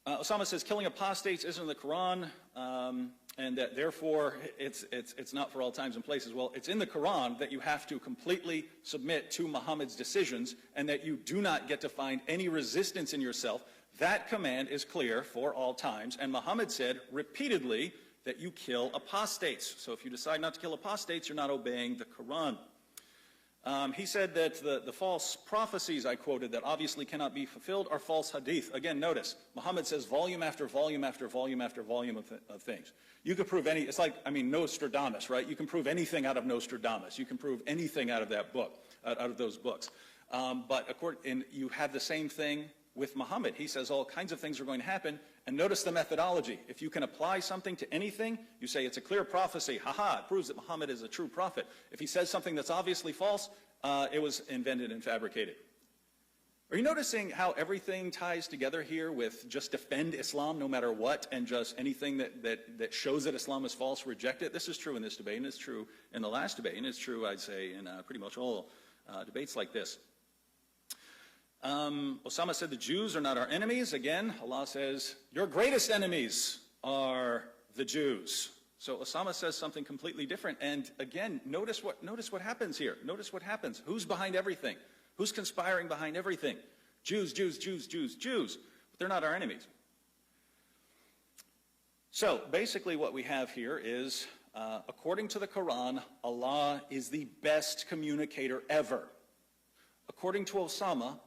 Osama says killing apostates isn't in the Quran, and that therefore it's not for all times and places. Well, it's in the Quran that you have to completely submit to Muhammad's decisions and that you do not get to find any resistance in yourself. That command is clear for all times, and Muhammad said repeatedly that you kill apostates. So if you decide not to kill apostates, you're not obeying the Quran. He said that the false prophecies I quoted that obviously cannot be fulfilled are false hadith. Again, notice, Muhammad says volume after volume after volume after volume of things. You could prove it's like, Nostradamus, right? You can prove anything out of Nostradamus. You can prove anything out of that book, out of those books. But you have the same thing with Muhammad. He says all kinds of things are going to happen, and notice the methodology. If you can apply something to anything, you say it's a clear prophecy. It proves that Muhammad is a true prophet. If he says something that's obviously false, it was invented and fabricated. Are you noticing how everything ties together here with just defend Islam no matter what, and just anything that shows that Islam is false, reject it? This is true in this debate, and it's true in the last debate, and it's true, I'd say, in pretty much all debates like this. Osama said the Jews are not our enemies. Again, Allah says, your greatest enemies are the Jews. So Osama says something completely different. And again, notice what happens here. Notice what happens. Who's behind everything? Who's conspiring behind everything? Jews, Jews, Jews, Jews, Jews. But they're not our enemies. So basically what we have here is, according to the Quran, Allah is the best communicator ever. According to Osama,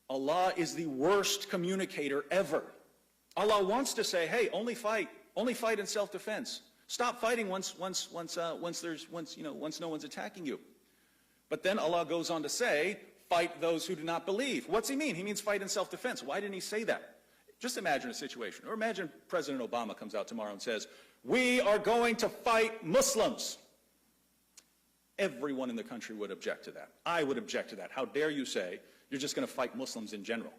Allah is the worst communicator ever. Allah wants to say, hey, only fight in self-defense. Stop fighting once no one's attacking you. But then Allah goes on to say, fight those who do not believe. What's he mean? He means fight in self-defense. Why didn't he say that? Just imagine a situation, or imagine President Obama comes out tomorrow and says, we are going to fight Muslims. Everyone in the country would object to that. I would object to that. How dare you say you're just going to fight Muslims in general?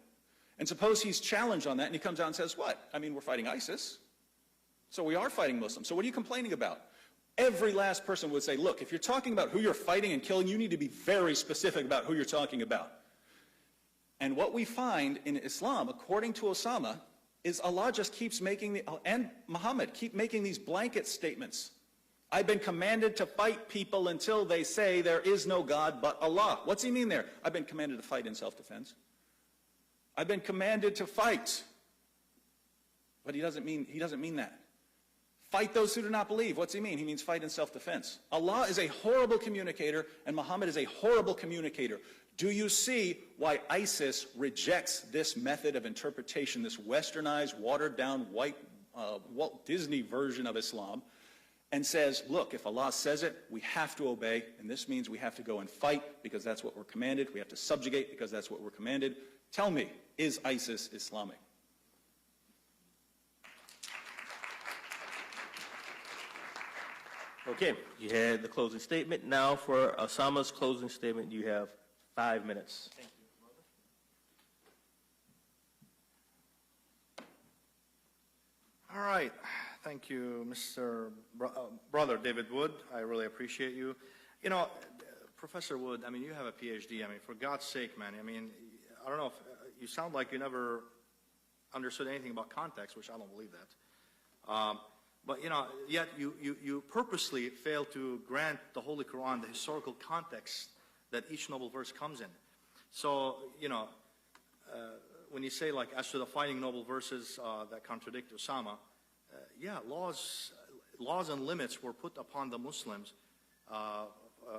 And suppose he's challenged on that and he comes out and says, what? I mean, we're fighting ISIS. So we are fighting Muslims. So what are you complaining about? Every last person would say, look, if you're talking about who you're fighting and killing, you need to be very specific about who you're talking about. And what we find in Islam, according to Osama, is Allah just keeps making, and Muhammad, keep making these blanket statements. I've been commanded to fight people until they say there is no God but Allah. What's he mean there? I've been commanded to fight in self-defense. I've been commanded to fight. But he doesn't mean that. Fight those who do not believe. What's he mean? He means fight in self-defense. Allah is a horrible communicator, and Muhammad is a horrible communicator. Do you see why ISIS rejects this method of interpretation, this westernized, watered-down, white Walt Disney version of Islam, and says, look, if Allah says it, we have to obey, and this means we have to go and fight because that's what we're commanded. We have to subjugate because that's what we're commanded. Tell me, is ISIS Islamic? Okay, you had the closing statement. Now for Osama's closing statement, you have 5 minutes. Thank you. All right. Thank you, Mr. Brother David Wood. I really appreciate you. You know, Professor Wood, I mean, you have a PhD. I mean, for God's sake, man, I mean, I don't know if you sound like you never understood anything about context, which I don't believe that. But, you know, yet you purposely fail to grant the Holy Quran the historical context that each noble verse comes in. So, you know, when you say, like, as to the fighting noble verses that contradict Osama, yeah, laws and limits were put upon the Muslims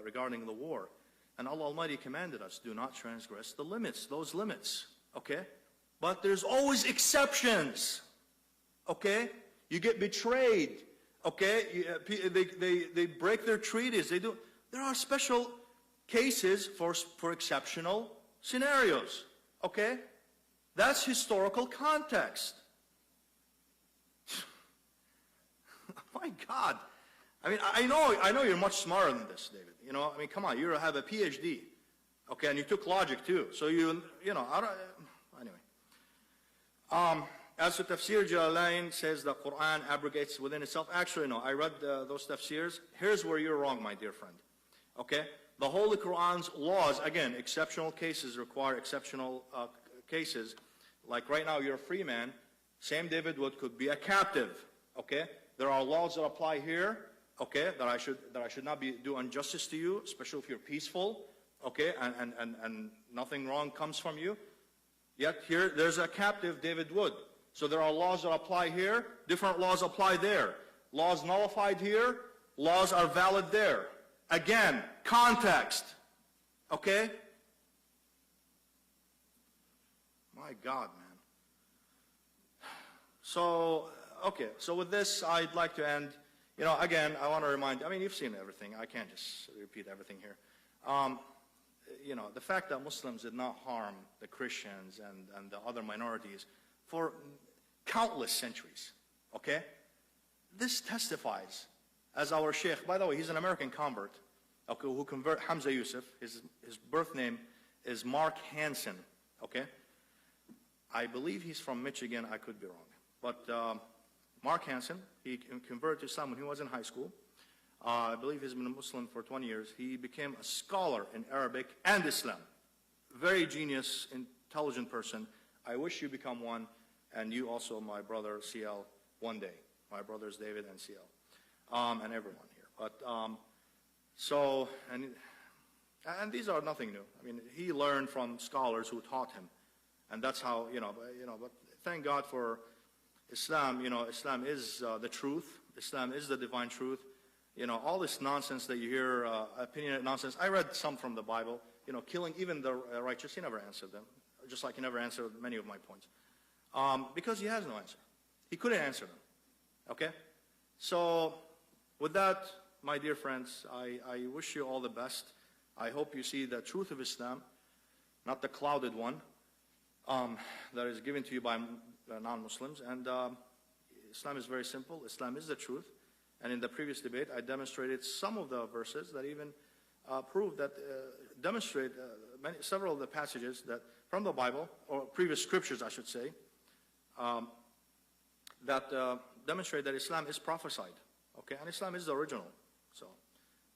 regarding the war. And Allah Almighty commanded us, do not transgress the limits, those limits, okay? But there's always exceptions, okay? You get betrayed, okay? They break their treaties. There are special cases for exceptional scenarios, okay? That's historical context. My God. I mean, I know you're much smarter than this, David. You know, I mean, come on, you have a PhD, okay, and you took logic too. So you know, anyway. As to Tafsir Jalalain says the Quran abrogates within itself. Actually, no, I read those tafsirs. Here's where you're wrong, my dear friend. Okay? The Holy Quran's laws, again, exceptional cases require exceptional cases. Like right now, you're a free man. Same David Wood could be a captive. Okay? There are laws that apply here. Okay? That I should not do injustice to you, especially if you're peaceful. Okay? And nothing wrong comes from you. Yet here, there's a captive, David Wood. So there are laws that apply here, different laws apply there. Laws nullified here, laws are valid there. Again, context. Okay? My God, man. So, okay, so with this, I'd like to end. You know, again, I want to remind, I mean, you've seen everything. I can't just repeat everything here. You know, the fact that Muslims did not harm the Christians and the other minorities for countless centuries, okay? This testifies, as our sheikh, by the way, he's an American convert, okay, who converted Hamza Yusuf. His birth name is Mark Hansen, okay? I believe he's from Michigan. I could be wrong. But Mark Hansen, he converted to Islam when he was in high school. I believe he's been a Muslim for 20 years. He became a scholar in Arabic and Islam. Very genius, intelligent person. I wish you become one, and you also, my brother CL, one day. My brothers David and CL, and everyone here. But and these are nothing new. I mean, he learned from scholars who taught him, and that's how But thank God for Islam. You know, Islam is the truth. Islam is the divine truth. You know, all this nonsense that you hear, opinionated nonsense. I read some from the Bible. You know, killing even the righteous. He never answered them. Just like he never answered many of my points. Because he has no answer. He couldn't answer them. Okay? So, with that, my dear friends, I wish you all the best. I hope you see the truth of Islam, not the clouded one that is given to you by non-Muslims. And Islam is very simple. Islam is the truth. And in the previous debate, I demonstrated some of the verses that even prove that, demonstrate several of the passages that from the Bible, or previous scriptures, I should say, that demonstrate that Islam is prophesied, okay? And Islam is the original. So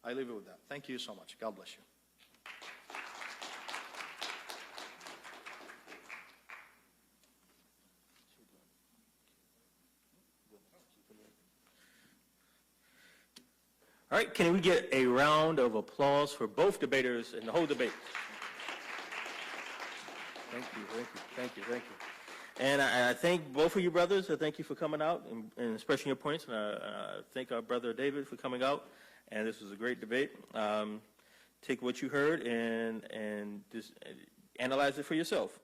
I leave it with that. Thank you so much. God bless you. All right, can we get a round of applause for both debaters in the whole debate? Thank you, thank you, thank you, thank you. And I thank both of you brothers. I thank you for coming out and expressing your points. And I thank our brother David for coming out. And this was a great debate. Take what you heard and just analyze it for yourself.